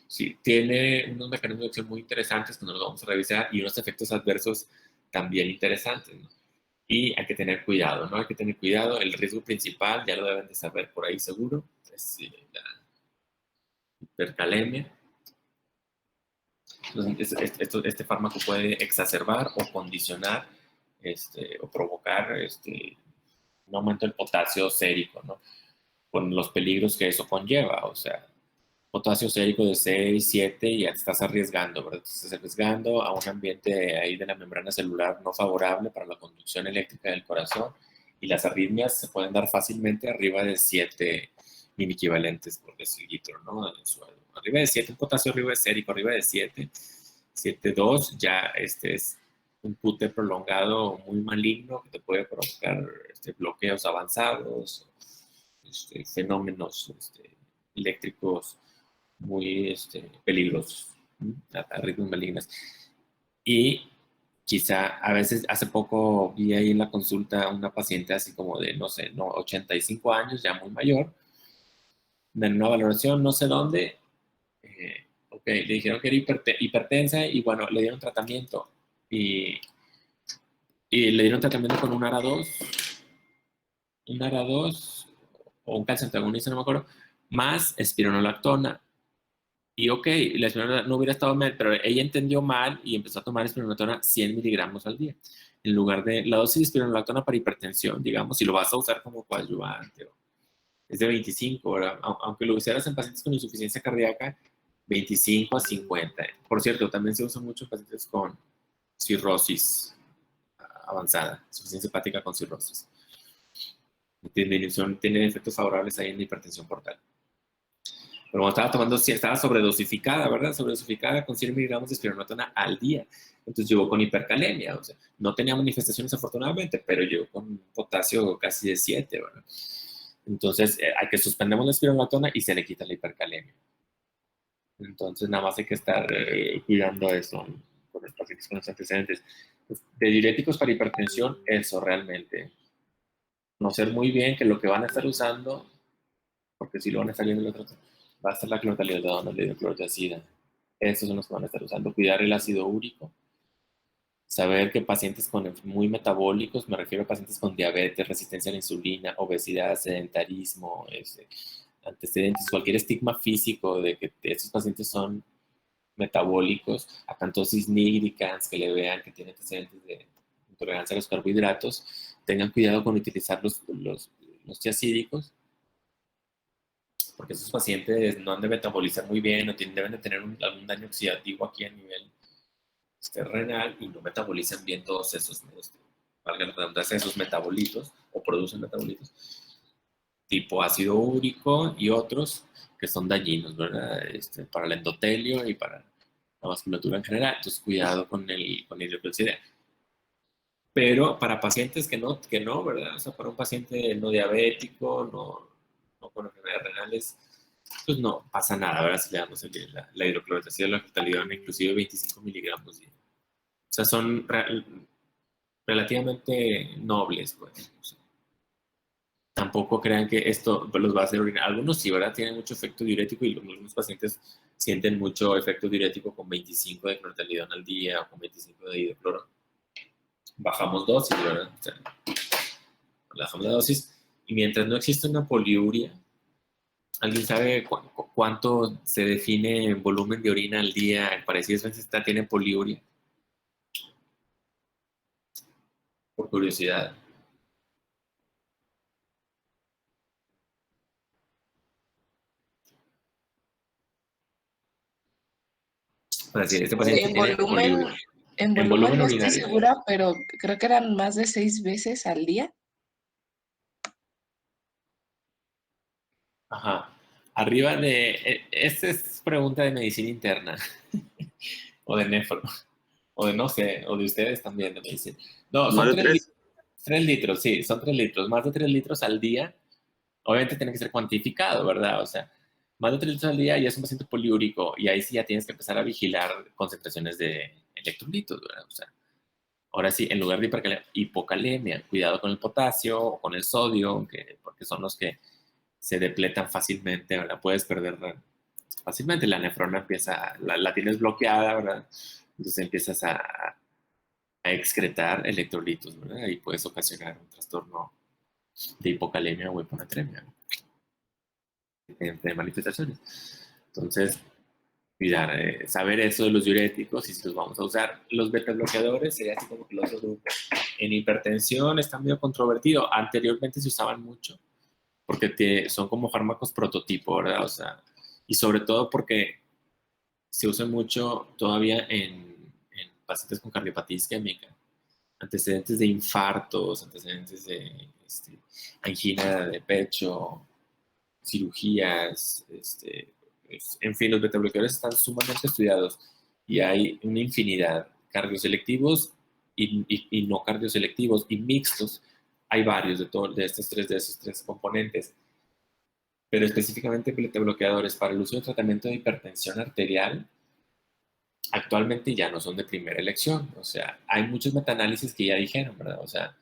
sí, tiene unos mecanismos de acción muy interesantes que nos los vamos a revisar y unos efectos adversos también interesantes, ¿no? Y hay que tener cuidado, ¿no? Hay que tener cuidado. El riesgo principal, ya lo deben de saber por ahí seguro, es la hipercalemia. Entonces, este fármaco puede exacerbar o condicionar o provocar un aumento del potasio sérico, ¿no? Con los peligros que eso conlleva, o sea, potasio sérico de 6, 7 y ya te estás arriesgando, ¿verdad? Te estás arriesgando a un ambiente ahí de la membrana celular no favorable para la conducción eléctrica del corazón y las arritmias se pueden dar fácilmente arriba de 7 mini-equivalentes por decilitro, ¿no? Arriba de 7, un potasio arriba de sérico, arriba de 7, 7,2, ya es un PUTE prolongado muy maligno que te puede provocar bloqueos avanzados, fenómenos eléctricos muy peligrosos, a ritmos malignos. Y quizá a veces, hace poco vi ahí en la consulta una paciente así como de, no sé, 85 años, ya muy mayor, en una valoración no sé dónde, ok, le dijeron que era hipertensa y bueno, le dieron tratamiento y le dieron tratamiento con un ARA2 o un calcio antagonista, no me acuerdo, más espironolactona. Y ok, la espironolactona no hubiera estado mal, pero ella entendió mal y empezó a tomar espironolactona 100 miligramos al día. En lugar de la dosis de espironolactona para hipertensión, digamos, si lo vas a usar como coadyuvante, es de 25, ¿verdad? Aunque lo usaras en pacientes con insuficiencia cardíaca, 25 a 50. Por cierto, también se usa mucho en pacientes con cirrosis avanzada, insuficiencia hepática con cirrosis. Tiene efectos favorables ahí en la hipertensión portal. Pero como estaba tomando, estaba sobredosificada, ¿verdad? Sobredosificada con 100 miligramos de espironolactona al día. Entonces llegó con hipercalemia, o sea, no tenía manifestaciones afortunadamente, pero llegó con potasio casi de 7, ¿verdad? Entonces hay que suspendemos la espironolactona y se le quita la hipercalemia. Entonces nada más hay que estar cuidando eso con los pacientes con los antecedentes. De diuréticos para hipertensión, eso realmente. Conocer muy bien que lo que van a estar usando, porque si lo van a estar viendo el otro, va a estar la clortalidona, la hidroclorotiazida. Estos son los que van a estar usando. Cuidar el ácido úrico. Saber que pacientes muy metabólicos, me refiero a pacientes con diabetes, resistencia a la insulina, obesidad, sedentarismo, antecedentes, cualquier estigma físico de que estos pacientes son metabólicos, acantosis nigricans, que le vean que tienen antecedentes de intolerancia a los carbohidratos, tengan cuidado con utilizar los tiacídicos, porque esos pacientes no han de metabolizar muy bien o deben de tener algún daño oxidativo aquí a nivel renal y no metabolizan bien todos esos, valga la redundancia, esos metabolitos o producen metabolitos tipo ácido úrico y otros que son dañinos, ¿verdad? Para el endotelio y para la vasculatura en general. Entonces, cuidado con la hidroxilina. Pero para pacientes que no, ¿verdad? O sea, para un paciente no diabético, no con enfermedades renales, pues no pasa nada, ¿verdad? Si le damos la hidroclorotiazida, la clortalidona, inclusive 25 miligramos. O sea, son relativamente nobles, pues. O sea, tampoco crean que esto los va a hacer orinar. Algunos sí, ¿verdad? Tienen mucho efecto diurético y algunos pacientes sienten mucho efecto diurético con 25 de clortalidona al día o con 25 de hidrocloro. Bajamos dosis, ¿verdad? O sea, bajamos la dosis. Y mientras no existe una poliuria, ¿alguien sabe cuánto se define en volumen de orina al día para decir si esta tiene poliuria? Por curiosidad. Para decir, este paciente En tiene poliuria. en En volumen volumen no estoy urinario. segura, pero creo que eran más de 6 veces al día. Ajá. Arriba de... Esta es pregunta de medicina interna. O de nefro. O de no sé. O de ustedes también de medicina. No, ¿Más son de 3? 3 litros, sí. Son 3 litros. Más de 3 litros al día. Obviamente tiene que ser cuantificado, ¿verdad? O sea, más de 3 litros al día ya es un paciente poliúrico. Y ahí sí ya tienes que empezar a vigilar concentraciones de electrolitos, ¿verdad? O sea, ahora sí, en lugar de hipocalemia, cuidado con el potasio o con el sodio, porque son los que se depletan fácilmente, ¿verdad? Puedes perder fácilmente. La nefrona la tienes bloqueada, ¿verdad? Entonces empiezas a excretar electrolitos, ¿verdad? Y puedes ocasionar un trastorno de hipocalemia o hiponatremia entre manifestaciones. Entonces, cuidar, saber eso de los diuréticos y si los vamos a usar. Los beta bloqueadores sería así como que los otros grupos. En hipertensión está medio controvertido. Anteriormente se usaban mucho porque son como fármacos prototipo, ¿verdad? O sea, y sobre todo porque se usa mucho todavía en pacientes con cardiopatía isquémica, antecedentes de infartos, antecedentes de angina de pecho, cirugías, en fin, los betabloqueadores están sumamente estudiados y hay una infinidad, cardioselectivos y no cardioselectivos y mixtos. Hay varios de esos tres componentes, pero específicamente betabloqueadores para el uso de tratamiento de hipertensión arterial actualmente ya no son de primera elección. O sea, hay muchos metaanálisis que ya dijeron, ¿verdad? O sea,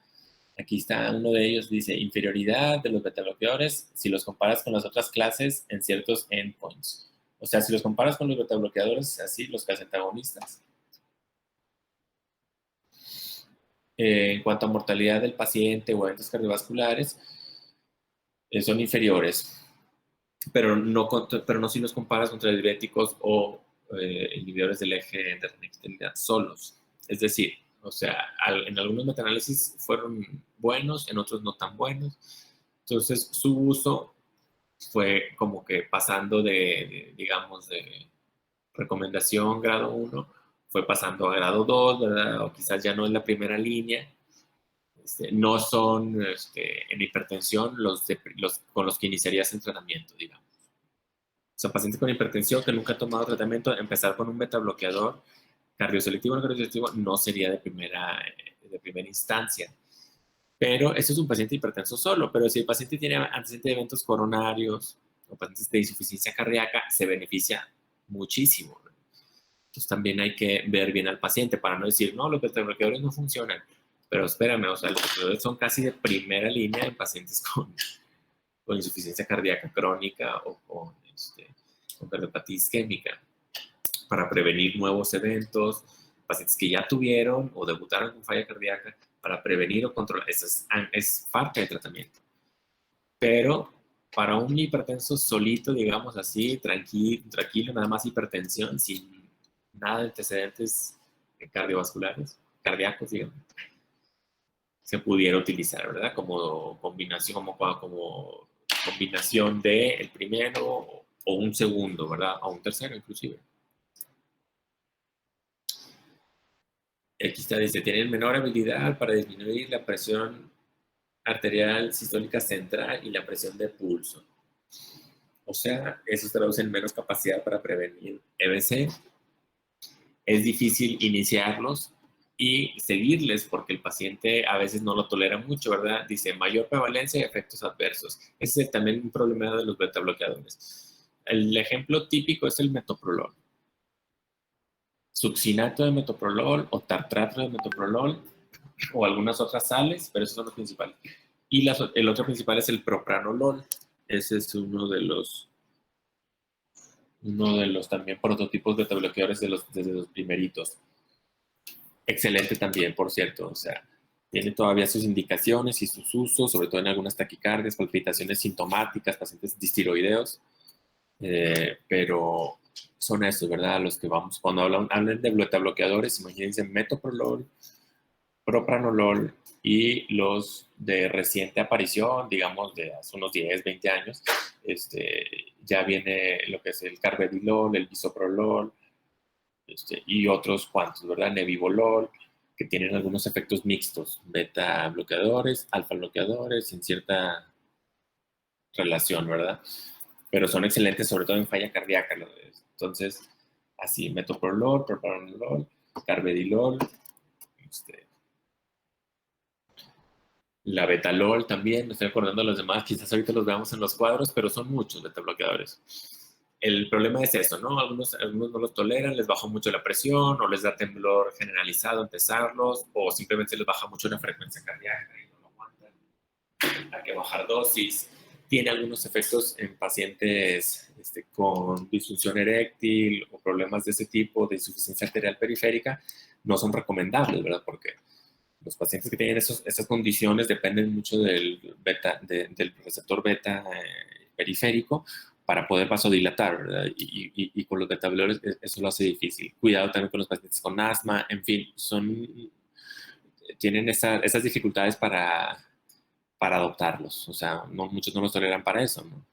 aquí está uno de ellos, dice inferioridad de los betabloqueadores si los comparas con las otras clases en ciertos endpoints. O sea, si los comparas con los betabloqueadores, así, los antagonistas. En cuanto a mortalidad del paciente o eventos cardiovasculares, son inferiores, pero no si los comparas contra diuréticos o inhibidores del eje de renina solos. Es decir, o sea, en algunos metaanálisis fueron buenos, en otros no tan buenos. Entonces, su uso fue como que pasando digamos, de recomendación grado 1, fue pasando a grado 2, ¿verdad? O quizás ya no es la primera línea. No son en hipertensión con los que iniciarías el tratamiento, digamos. O sea, pacientes con hipertensión que nunca han tomado tratamiento, empezar con un beta bloqueador cardioselectivo o no cardioselectivo no sería de primera instancia. Pero eso es un paciente hipertenso solo. Pero si el paciente tiene antecedentes de eventos coronarios o pacientes de insuficiencia cardíaca, se beneficia muchísimo. Entonces también hay que ver bien al paciente para no decir, no, los beta bloqueadores no funcionan. Pero espérame, o sea, los bloqueadores son casi de primera línea en pacientes con insuficiencia cardíaca crónica o con con cardiopatía isquémica para prevenir nuevos eventos, pacientes que ya tuvieron o debutaron con falla cardíaca, para prevenir o controlar. Eso es parte del tratamiento. Pero para un hipertenso solito, digamos así, tranquilo, nada más hipertensión, sin nada de antecedentes cardiovasculares, cardíacos, digamos, se pudiera utilizar, ¿verdad? Como combinación, como combinación de el primero o un segundo, ¿verdad? O un tercero, inclusive. Aquí está, dice, tienen menor habilidad para disminuir la presión arterial sistólica central y la presión de pulso. O sea, eso traduce en menos capacidad para prevenir EBC. Es difícil iniciarlos y seguirles porque el paciente a veces no lo tolera mucho, ¿verdad? Dice, mayor prevalencia de efectos adversos. Ese es también un problema de los beta bloqueadores. El ejemplo típico es el metoprolol. Succinato de metoprolol o tartrato de metoprolol o algunas otras sales, pero esos son los principales. Y el otro principal es el propranolol. Ese es uno de los también prototipos beta bloqueadores desde los primeritos. Excelente también, por cierto. O sea, tiene todavía sus indicaciones y sus usos, sobre todo en algunas taquicardias, palpitaciones sintomáticas, pacientes distiroideos. Pero son estos, ¿verdad? Los que vamos, cuando hablan de beta bloqueadores, imagínense metoprolol, propranolol y los de reciente aparición, digamos, de hace unos 10, 20 años, ya viene lo que es el carvedilol, el bisoprolol, y otros cuantos, ¿verdad? Nebivolol, que tienen algunos efectos mixtos, beta bloqueadores, alfa bloqueadores, en cierta relación, ¿verdad? Pero son excelentes, sobre todo en falla cardíaca. Entonces, así, metoprolol, propranolol, carvedilol, la betalol también, me estoy acordando de los demás, quizás ahorita los veamos en los cuadros, pero son muchos beta bloqueadores. El problema es eso, ¿no? Algunos no los toleran, les baja mucho la presión, o les da temblor generalizado empezarlos, o simplemente les baja mucho la frecuencia cardíaca y no lo aguantan. Hay que bajar dosis. Tiene algunos efectos en pacientes con disfunción eréctil o problemas de ese tipo, de insuficiencia arterial periférica, no son recomendables, ¿verdad? Porque los pacientes que tienen esas condiciones dependen mucho del receptor beta periférico para poder vasodilatar, ¿verdad? Y con los beta bloqueadores eso lo hace difícil. Cuidado también con los pacientes con asma, en fin, tienen esas dificultades para adoptarlos. O sea, muchos no los toleran para eso, ¿no?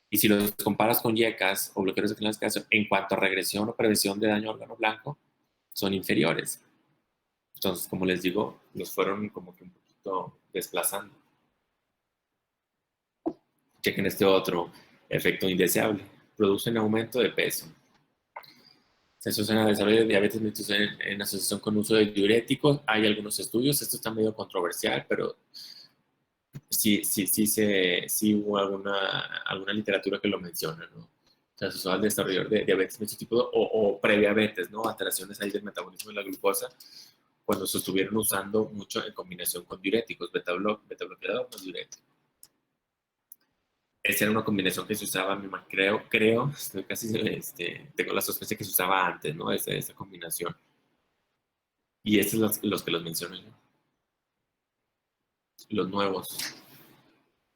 Y si los comparas con YECAS o bloqueadores de canales de calcio, en cuanto a regresión o prevención de daño a órgano blanco, son inferiores. Entonces, como les digo, los fueron como que un poquito desplazando. Chequen este otro efecto indeseable. Producen aumento de peso. Se asocia a desarrollo de diabetes mellitus en asociación con uso de diuréticos. Hay algunos estudios, esto está medio controversial, pero sí hubo alguna literatura que lo menciona, ¿no? Se asocia al desarrollo de diabetes mellitus tipo 2 o prediabetes, ¿no? Alteraciones ahí del metabolismo de la glucosa, cuando se estuvieron usando mucho en combinación con diuréticos, beta bloqueador no diurético. Esa era una combinación que se usaba, creo, estoy casi, tengo la sospecha que se usaba antes, ¿no? Esa combinación. Y estos son los que los menciono yo. Los nuevos.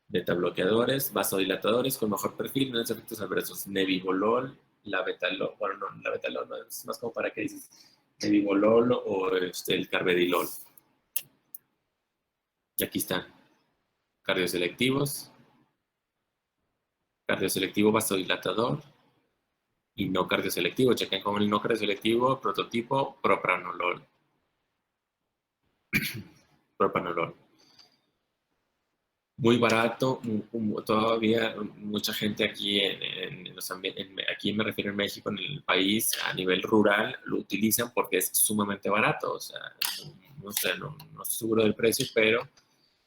Beta bloqueadores, vasodilatadores con mejor perfil, no efectos adversos. Nebivolol, la betalol, bueno, no, la betalol no, es más como para que dices nebivolol o el carvedilol. Y aquí están. Cardioselectivos. Cardioselectivo vasodilatador y no cardioselectivo. Chequen con el no cardioselectivo, prototipo propranolol. Propranolol. Muy barato, todavía mucha gente aquí aquí me refiero en México, en el país, a nivel rural, lo utilizan porque es sumamente barato. O sea, no sé, no estoy seguro del precio, pero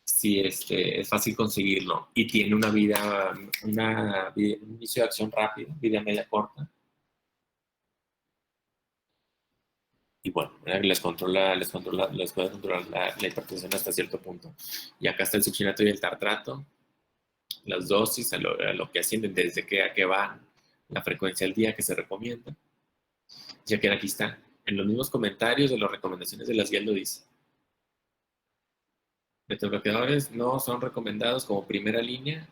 sí es fácil conseguirlo y tiene un inicio de acción rápido, vida media corta. Y bueno, les puede controlar la hipertensión hasta cierto punto. Y acá está el succinato y el tartrato, las dosis, a lo que ascienden, desde qué a qué van, la frecuencia al día que se recomienda. Ya que aquí está, en los mismos comentarios de las recomendaciones de las guías lo dice. Betabloqueadores no son recomendados como primera línea,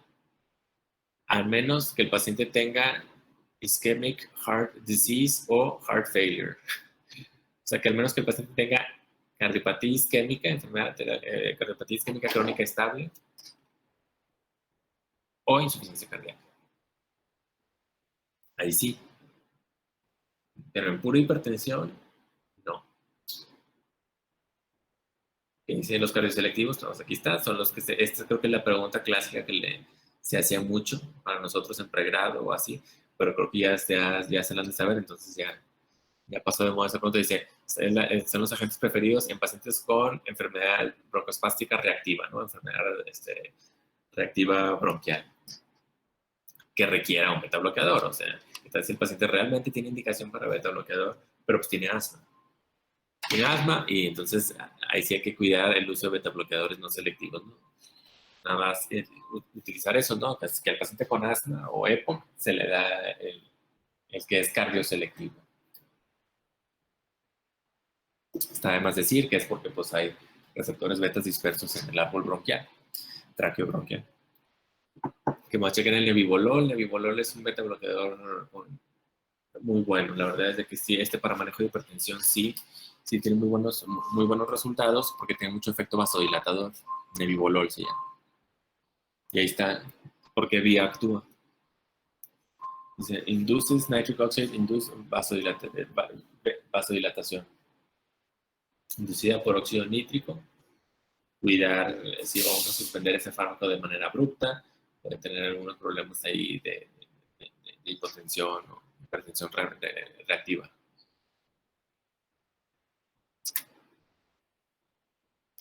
al menos que el paciente tenga ischemic heart disease o heart failure. O sea, que al menos que el paciente tenga cardiopatía isquémica, cardiopatía isquémica crónica estable o insuficiencia cardíaca. Ahí sí. Pero en pura hipertensión, no. ¿Qué dicen los cardioselectivos? Todos aquí están, son los que esta creo que es la pregunta clásica que se hacía mucho para nosotros en pregrado o así, pero creo que ya se la han de saber, entonces ya pasó de moda esa pregunta. Dice, son los agentes preferidos en pacientes con enfermedad broncoespástica reactiva, ¿no? Enfermedad reactiva bronquial, que requiera un beta bloqueador. O sea, entonces el paciente realmente tiene indicación para beta bloqueador, pero pues tiene asma. Tiene asma y entonces ahí sí hay que cuidar el uso de beta bloqueadores no selectivos, ¿no? Nada más utilizar eso, ¿no? Que al paciente con asma o EPOC se le da el que es cardioselectivo. Está de más decir que es porque pues hay receptores betas dispersos en el árbol bronquial, tráqueo bronquial. Que más chequen el nebivolol. El nebivolol es un beta bloqueador muy bueno. La verdad es de que sí, para manejo de hipertensión sí tiene muy buenos resultados porque tiene mucho efecto vasodilatador. Nebivolol se llama. Y ahí está, porque vía actúa. Dice, induces nitric oxide, induce vasodilatación. Inducida por óxido nítrico. Cuidar si vamos a suspender ese fármaco de manera abrupta. Puede tener algunos problemas ahí de hipotensión o hipertensión reactiva.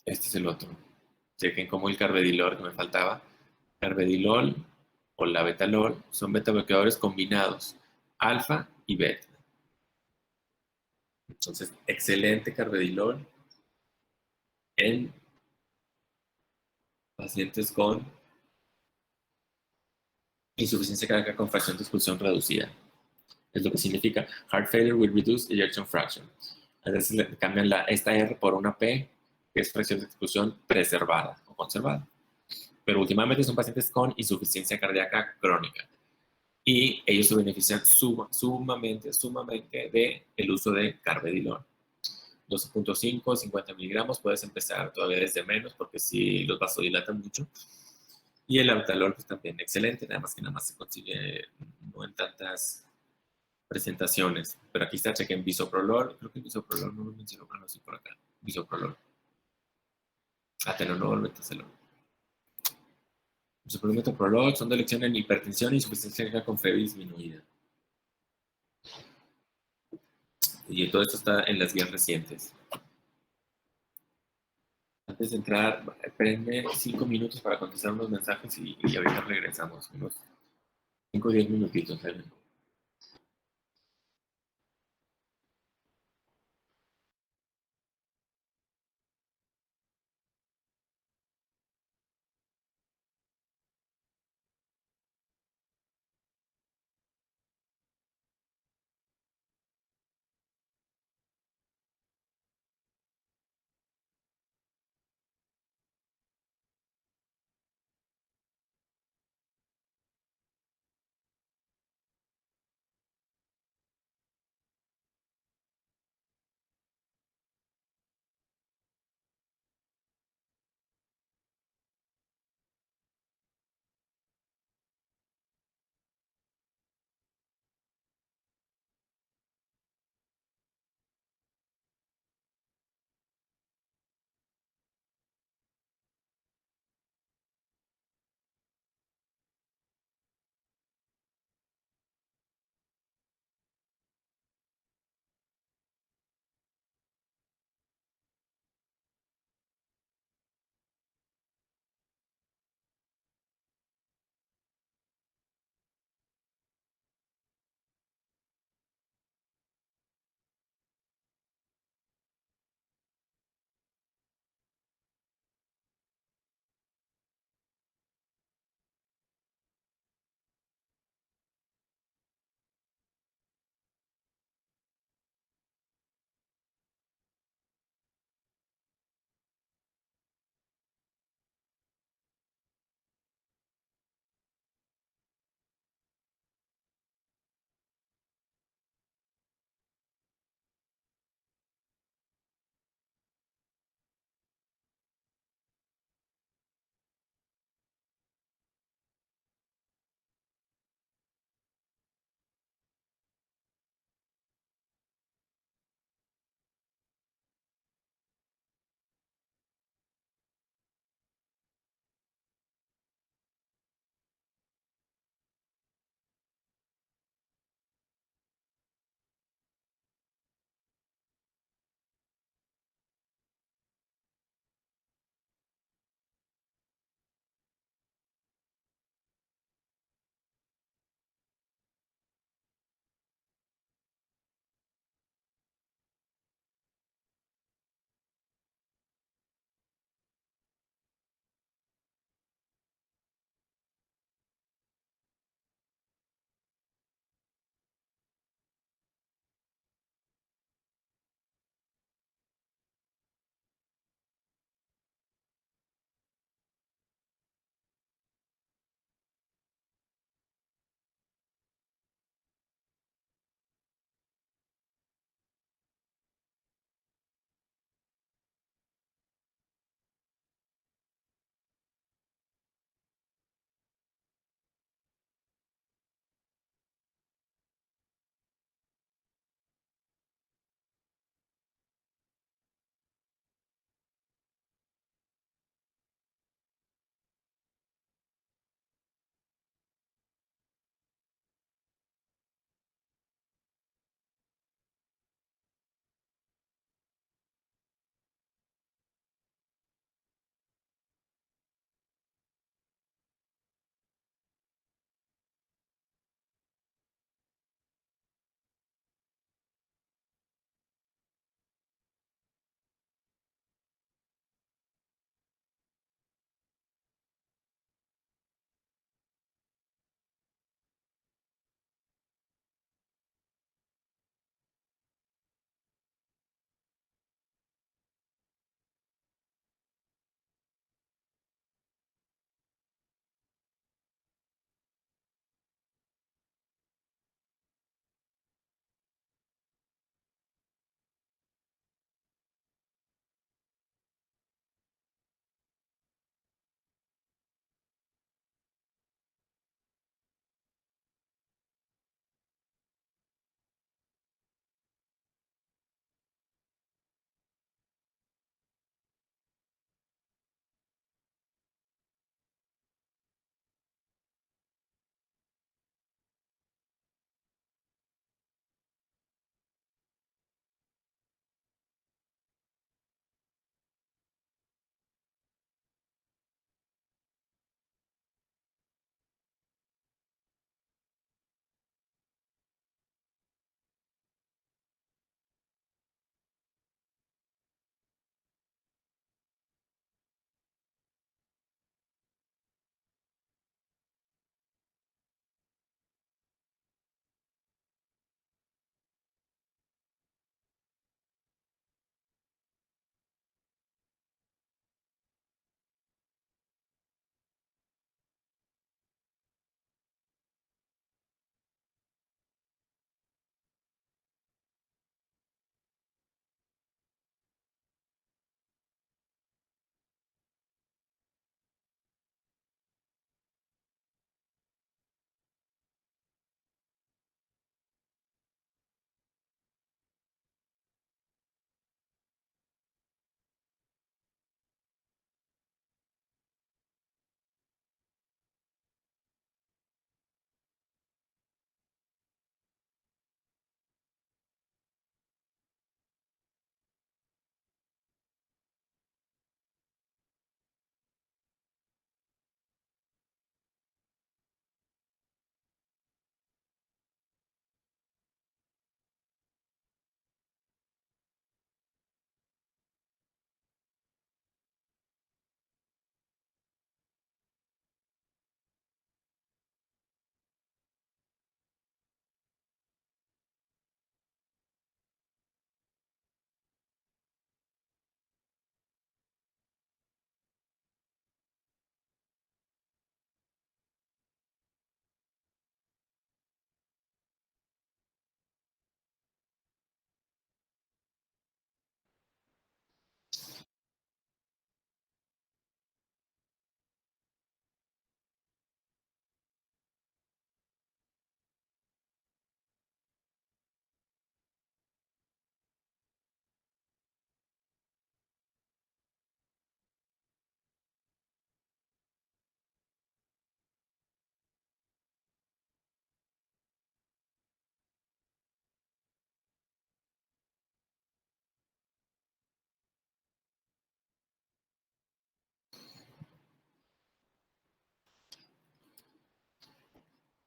Este es el otro. Chequen como el carvedilol que me faltaba. Carvedilol o la betalol son beta bloqueadores combinados, alfa y beta. Entonces, excelente carvedilol en pacientes con insuficiencia cardíaca con fracción de expulsión reducida. Es lo que significa heart failure with reduced ejection fraction. A veces le cambian esta R por una P, que es fracción de expulsión preservada o conservada. Pero últimamente son pacientes con insuficiencia cardíaca crónica. Y ellos se benefician sumamente del uso de carvedilol. 12.5, 50 miligramos, puedes empezar todavía desde menos porque si los vasodilatan mucho. Y el altalol pues también excelente, nada más se consigue no en tantas presentaciones. Pero aquí está, chequen bisoprolol. Creo que el bisoprolol no lo mencionó, pero no sé por acá. Bisoprolol. Atenolol, metacelol. Bisoprolol, metoprolol son de elección en hipertensión y insuficiencia con fiebre disminuida. Y todo esto está en las guías recientes. Antes de entrar, espérenme 5 minutos para contestar unos mensajes y ahorita regresamos. Unos 5 o 10 minutitos.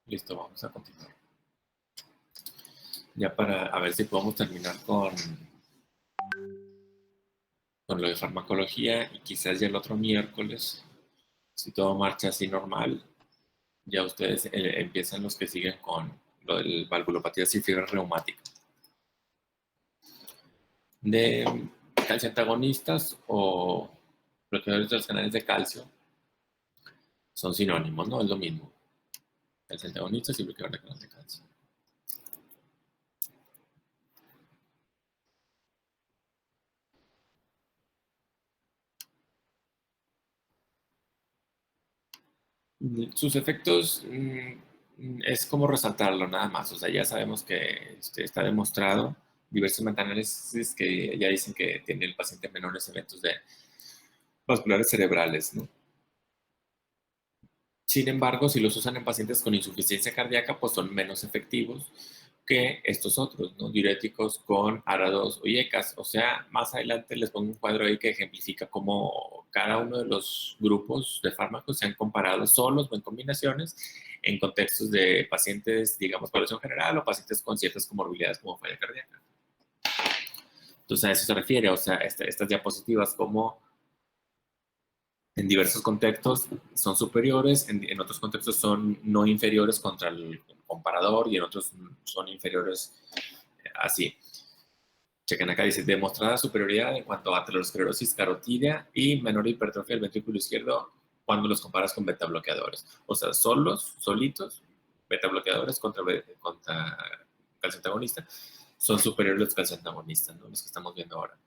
Listo, vamos a continuar. Ya para a ver si podemos terminar con lo de farmacología y quizás ya el otro miércoles, si todo marcha así normal, ya ustedes empiezan los que siguen con lo del valvulopatía y fiebre reumática. De calcio antagonistas o bloqueadores de los canales de calcio son sinónimos, ¿no? Es lo mismo. Calcio antagonistas y bloqueadores de canales de calcio. Sus efectos es como resaltarlo nada más, o sea, ya sabemos que está demostrado diversos metaanálisis que ya dicen que tiene el paciente menores eventos de vasculares cerebrales, ¿no? Sin embargo, si los usan en pacientes con insuficiencia cardíaca, pues son menos efectivos que estos otros, ¿no? Diuréticos con ARA2 o IECAS. O sea, más adelante les pongo un cuadro ahí que ejemplifica cómo cada uno de los grupos de fármacos se han comparado solos o en combinaciones en contextos de pacientes, digamos, población general o pacientes con ciertas comorbilidades como falla cardíaca. Entonces, a eso se refiere, o sea, estas diapositivas como en diversos contextos son superiores, en otros contextos son no inferiores contra el comparador y en otros son inferiores así. Chequen acá, dice, demostrada superioridad en cuanto a aterosclerosis carotídea y menor hipertrofia del ventrículo izquierdo cuando los comparas con beta bloqueadores. O sea, solitos, beta bloqueadores contra calcio antagonista, son superiores los calcio antagonistas, ¿no? Los que estamos viendo ahora.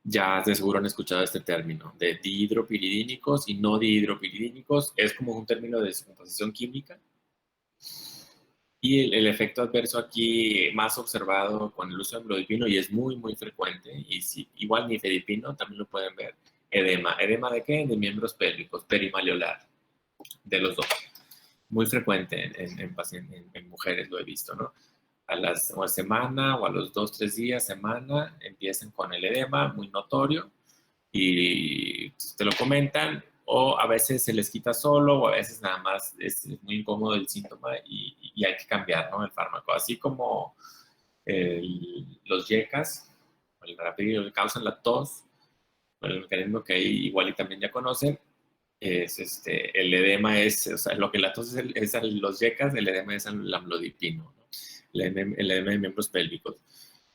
Ya de seguro han escuchado este término de dihidropiridínicos y no dihidropiridínicos. Es como un término de descomposición química. Y el efecto adverso aquí más observado con el uso de amlodipino y es muy, muy frecuente. Y si, igual nifedipino también lo pueden ver. Edema. ¿Edema de qué? De miembros pélvicos, perimaleolar. De los dos. Muy frecuente en mujeres, lo he visto, ¿no? A la semana o a los 2-3 días, semana, empiezan con el edema muy notorio y te lo comentan o a veces se les quita solo o a veces nada más es muy incómodo el síntoma y hay que cambiar, ¿no? El fármaco. Así como los yecas, el rapidillo que causan la tos, el mecanismo que ahí igual y también ya conocen, es el edema es, o sea, lo que la tos es los yecas, el edema es el amlodipino, ¿no? El edema de miembros pélvicos.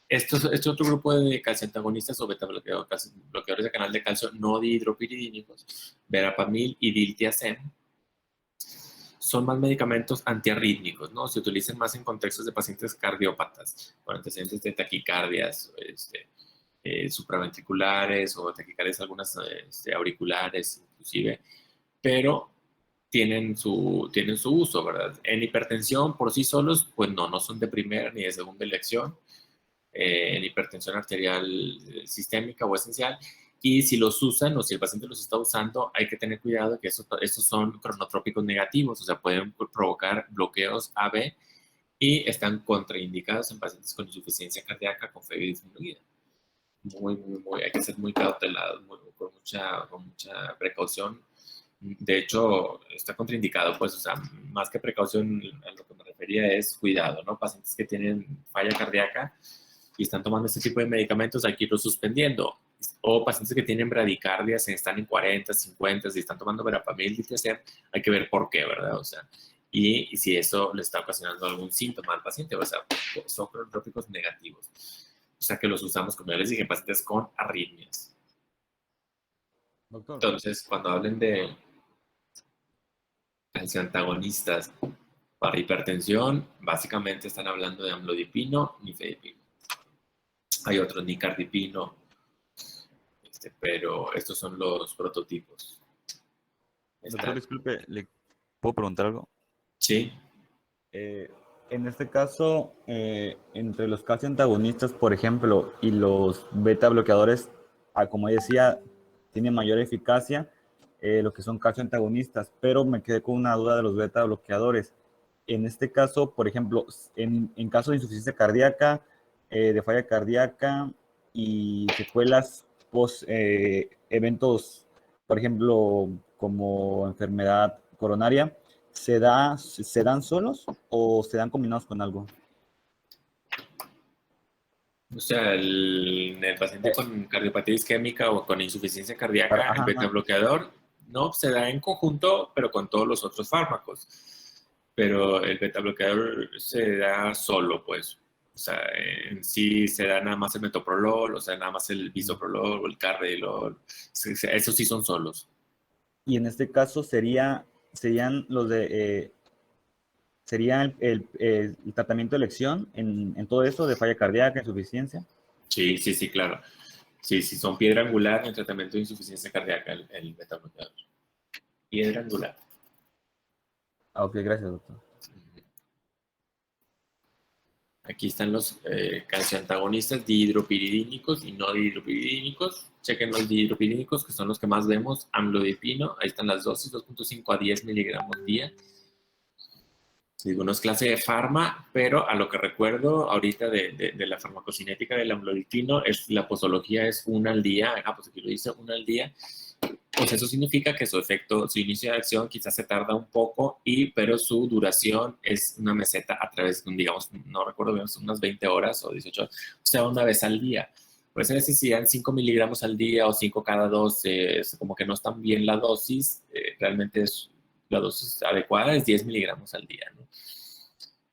Este otro grupo de calcio antagonistas o beta bloqueadores de canal de calcio no dihidropiridínicos, verapamil y diltiazem, son más medicamentos antiarrítmicos, ¿no? Se utilizan más en contextos de pacientes cardiópatas, con antecedentes de taquicardias, supraventriculares o taquicardias algunas auriculares inclusive, pero tienen su uso, ¿verdad? En hipertensión por sí solos, pues no son de primera ni de segunda elección, en hipertensión arterial sistémica o esencial, y si los usan o si el paciente los está usando, hay que tener cuidado que estos son cronotrópicos negativos, o sea, pueden provocar bloqueos AB y están contraindicados en pacientes con insuficiencia cardíaca con fiebre disminuida. Hay que ser muy cautelados, con mucha precaución. De hecho, está contraindicado, pues, o sea, más que precaución, a lo que me refería es cuidado, ¿no? Pacientes que tienen falla cardíaca y están tomando este tipo de medicamentos, hay que irlos suspendiendo. O pacientes que tienen bradicardias, están en 40, 50 y están tomando verapamil, diltiazem, hay que ver por qué, ¿verdad? O sea, y si eso le está ocasionando algún síntoma al paciente, o sea, son cronotrópicos negativos. O sea, que los usamos, como ya les dije, en pacientes con arritmias. Doctor. Entonces, cuando hablen de calcioantagonistas para hipertensión, básicamente están hablando de amlodipino, nifedipino. Hay otros, nicardipino, pero estos son los prototipos. Doctor, disculpe, ¿le puedo preguntar algo? Sí. En este caso, entre los calcio antagonistas, por ejemplo, y los beta bloqueadores, como decía, tiene mayor eficacia lo que son calcio antagonistas, pero me quedé con una duda de los beta bloqueadores. En este caso, por ejemplo, en caso de insuficiencia cardíaca, de falla cardíaca y secuelas post eventos, por ejemplo, como enfermedad coronaria, ¿se dan solos o se dan combinados con algo? O sea, el paciente con cardiopatía isquémica o con insuficiencia cardíaca, el beta bloqueador no se da en conjunto, pero con todos los otros fármacos. Pero el beta bloqueador se da solo, pues. O sea, en sí se da nada más el metoprolol, o sea, nada más el bisoprolol o el carvedilol. Esos sí son solos. Y en este caso serían los de... ¿Sería el tratamiento de elección en todo eso de falla cardíaca, insuficiencia? Sí, claro. Sí, son piedra angular en el tratamiento de insuficiencia cardíaca, el beta bloqueador. Piedra angular. Ok, gracias, doctor. Aquí están los calcioantagonistas dihidropiridínicos y no dihidropiridínicos. Chequen los dihidropiridínicos, que son los que más vemos. Amlodipino, ahí están las dosis, 2.5 a 10 miligramos día. Digo, no es clase de farma, pero a lo que recuerdo ahorita de la farmacocinética del amlodipino, la posología es 1 al día. Pues aquí lo dice, 1 al día. Pues eso significa que su inicio de acción quizás se tarda un poco, pero su duración es una meseta a través de, digamos, no recuerdo bien, unas 20 horas o 18 horas, o sea, una vez al día. Puede ser si dan 5 miligramos al día o 5 cada 12, como que no están bien la dosis, realmente la dosis adecuada es 10 miligramos al día, ¿no?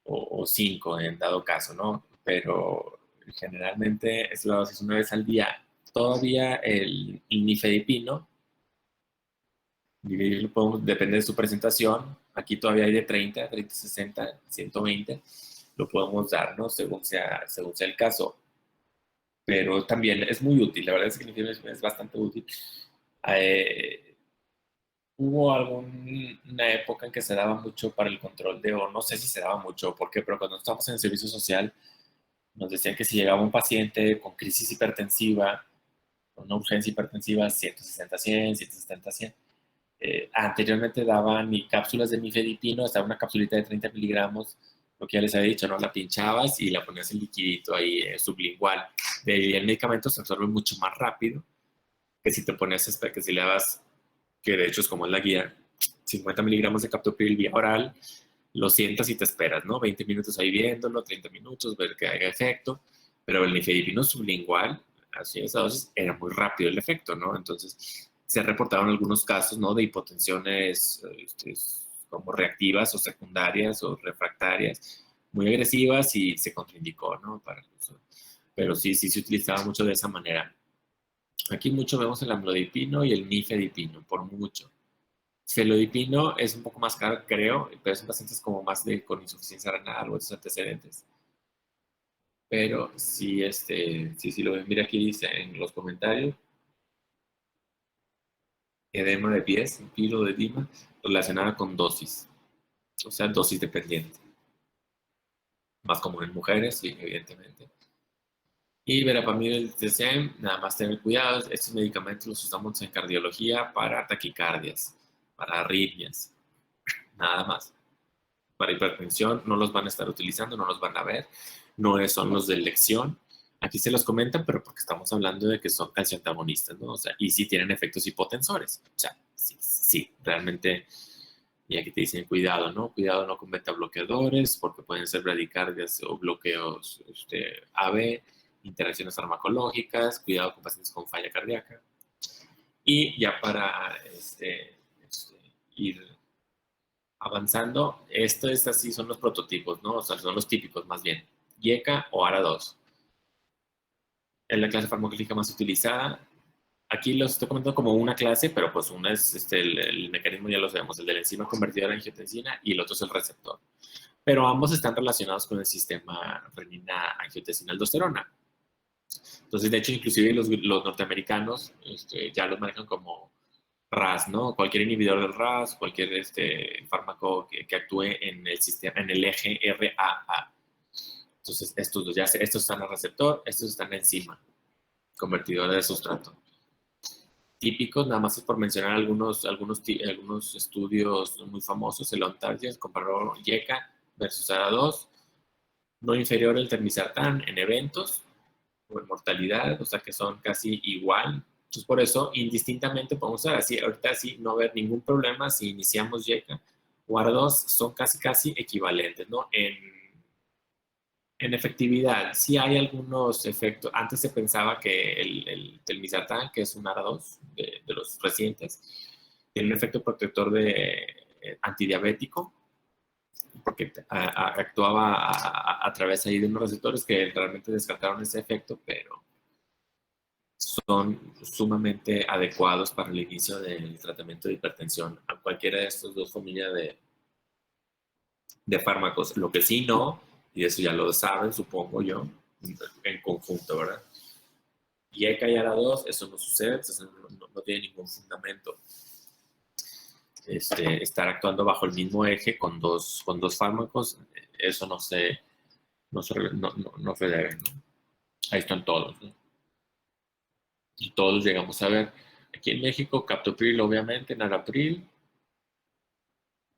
O 5 en dado caso, ¿no? Pero generalmente es la dosis una vez al día. Todavía el nifedipino, depende de su presentación. Aquí todavía hay de 30, 60, 120. Lo podemos dar, ¿no? Según sea el caso. Pero también es muy útil. La verdad es que es bastante útil. Hubo alguna época en que se daba mucho para el control o no sé si se daba mucho, ¿por qué? Pero cuando estábamos en el servicio social, nos decían que si llegaba un paciente con crisis hipertensiva, con una urgencia hipertensiva, 160-100, 170-100, anteriormente daban cápsulas de nifedipino, hasta una capsulita de 30 miligramos, lo que ya les había dicho, ¿no? La pinchabas y la ponías en liquidito ahí sublingual. El medicamento se absorbe mucho más rápido que si te pones, que si le das, que de hecho es como es la guía, 50 miligramos de captopril vía oral, lo sientas y te esperas, ¿no? 20 minutos ahí viéndolo, 30 minutos, ver que haga efecto, pero el nifedipino sublingual, así esa dosis, era muy rápido el efecto, ¿no? Entonces, se reportaron algunos casos, ¿no? De hipotensiones como reactivas o secundarias o refractarias muy agresivas y se contraindicó, ¿no? Para el uso. Pero sí se utilizaba mucho de esa manera. Aquí mucho vemos el amlodipino y el nifedipino, por mucho. Felodipino es un poco más caro, creo, pero son pacientes como más con insuficiencia renal o esos antecedentes. Pero sí, sí lo ven. Mira aquí dice en los comentarios, edema de pies, piloedema, relacionada con dosis. O sea, dosis dependiente. Más común en mujeres, sí, evidentemente. Y verapamil DCM, nada más tener cuidado. Estos medicamentos los usamos en cardiología para taquicardias, para arritmias, nada más. Para hipertensión no los van a estar utilizando, no los van a ver. No son los de elección. Aquí se los comentan, pero porque estamos hablando de que son calcioantagonistas, ¿no? O sea, y sí tienen efectos hipotensores. O sea, sí, realmente, y aquí te dicen cuidado, ¿no? Cuidado no con beta bloqueadores, porque pueden ser bradicardias o bloqueos AB, interacciones farmacológicas, cuidado con pacientes con falla cardíaca. Y ya para ir avanzando, así son los prototipos, ¿no? O sea, son los típicos más bien. YECA o ARA2. Es la clase farmacológica más utilizada. Aquí los estoy comentando como una clase, pero pues una es el mecanismo, ya lo sabemos, el de la enzima convertidora de angiotensina y el otro es el receptor. Pero ambos están relacionados con el sistema renina-angiotensina-aldosterona. Entonces, de hecho, inclusive los norteamericanos ya los manejan como RAS, ¿no? Cualquier inhibidor del RAS, cualquier fármaco que actúe en el sistema, en el eje RAA. Entonces, estos están al receptor, estos están enzima, convertidora de sustrato. Típicos, nada más es por mencionar algunos estudios muy famosos. El Ontarget comparó YECA versus ARA2, no inferior al termisartán en eventos o en mortalidad, o sea que son casi igual. Entonces, por eso, indistintamente podemos ver así, ahorita sí no haber ningún problema si iniciamos YECA o ARA2 son casi equivalentes, ¿no? En efectividad, sí hay algunos efectos. Antes se pensaba que el telmisartán, que es un ARA2 de los recientes, tiene un efecto protector antidiabético, porque actuaba a través ahí de unos receptores que realmente descartaron ese efecto, pero son sumamente adecuados para el inicio del tratamiento de hipertensión a cualquiera de estas dos familias de fármacos. Lo que sí no, y eso ya lo saben, supongo yo, en conjunto, ¿verdad? Y ECA y ARA2, eso no sucede, eso no tiene ningún fundamento. Estar actuando bajo el mismo eje con dos fármacos, eso no se debe, ¿no? Ahí están todos, ¿no? Y todos llegamos a ver. Aquí en México, captopril, obviamente, narapril.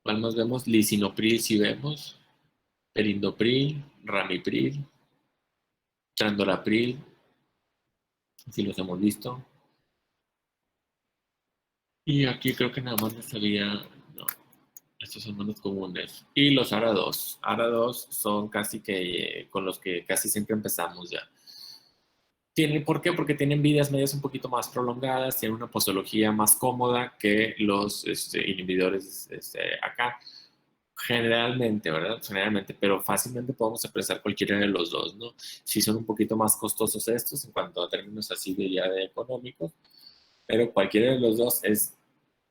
¿Cuál más vemos? Lisinopril, sí vemos. Perindopril, ramipril, trandorapril, sí los hemos visto. Y aquí creo que nada más me sabía, no, estos son menos comunes. Y los ARA2. ARA2 son casi que con los que casi siempre empezamos ya. ¿Por qué? Porque tienen vidas medias un poquito más prolongadas, tienen una posología más cómoda que los inhibidores acá. Generalmente, ¿verdad? Generalmente, pero fácilmente podemos expresar cualquiera de los dos, ¿no? Sí son un poquito más costosos estos en cuanto a términos así de económicos, pero cualquiera de los dos es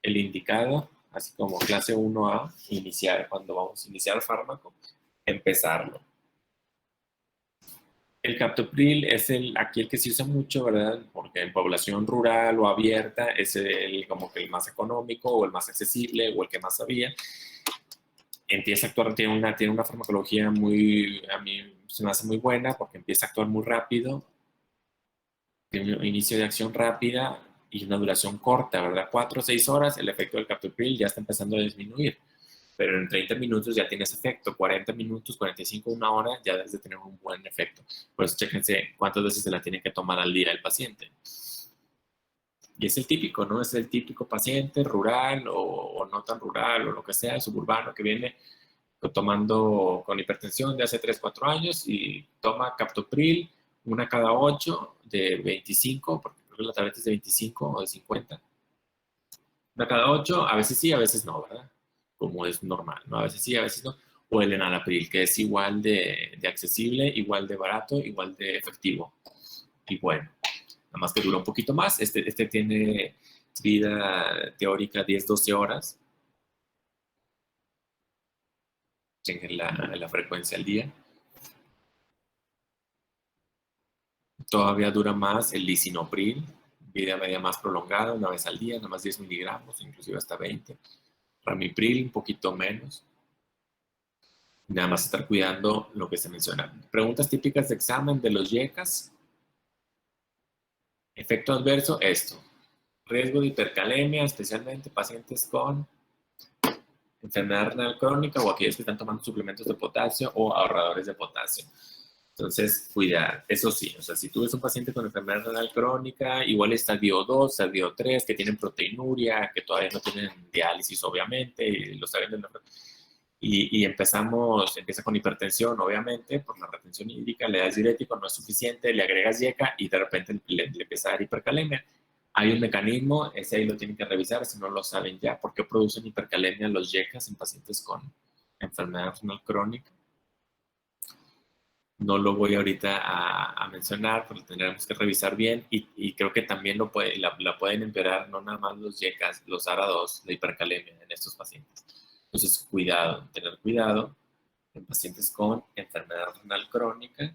el indicado, así como clase 1A, iniciar, cuando vamos a iniciar el fármaco, empezarlo. El captopril es aquí el que se usa mucho, ¿verdad? Porque en población rural o abierta es como que el más económico o el más accesible o el que más sabía. Empieza a actuar, tiene una farmacología a mí se me hace muy buena porque empieza a actuar muy rápido, tiene un inicio de acción rápida y una duración corta, ¿verdad? 4 o 6 horas, el efecto del captopril ya está empezando a disminuir, pero en 30 minutos ya tienes efecto, 40 minutos, 45, una hora, ya debes de tener un buen efecto. Por eso chéquense cuántas veces se la tiene que tomar al día el paciente. Y es el típico, ¿no? Es el típico paciente rural o no tan rural o lo que sea, suburbano, que viene tomando con hipertensión de hace 3, 4 años y toma captopril, una cada 8 de 25, porque creo que la tableta es de 25 o de 50. Una cada 8, a veces sí, a veces no, ¿verdad? Como es normal, ¿no? A veces sí, a veces no. O el enalapril, que es igual de accesible, igual de barato, igual de efectivo. Y bueno, nada más que dura un poquito más. Este tiene vida teórica 10, 12 horas. En la frecuencia al día. Todavía dura más el lisinopril, vida media más prolongada, una vez al día, nada más 10 miligramos, inclusive hasta 20. Ramipril, un poquito menos. Nada más estar cuidando lo que se menciona. Preguntas típicas de examen de los YECAS. Efecto adverso, esto. Riesgo de hipercalemia, especialmente pacientes con enfermedad renal crónica o aquellos que están tomando suplementos de potasio o ahorradores de potasio. Entonces, cuidar. Eso sí, o sea, si tú ves un paciente con enfermedad renal crónica, igual estadio 2, estadio 3, que tienen proteinuria, que todavía no tienen diálisis, obviamente, y lo saben de la... Y empieza con hipertensión, obviamente, por la retención hídrica, le das diurético, no es suficiente, le agregas YECA y de repente le empieza a dar hipercalemia. Hay un mecanismo, ese ahí lo tienen que revisar, si no lo saben ya, por qué producen hipercalemia los YECAS en pacientes con enfermedad renal crónica. No lo voy ahorita a mencionar, pero lo tendremos que revisar bien y creo que también la pueden empeorar no nada más los YECAS, los ARA2, la hipercalemia en estos pacientes. Entonces, tener cuidado en pacientes con enfermedad renal crónica,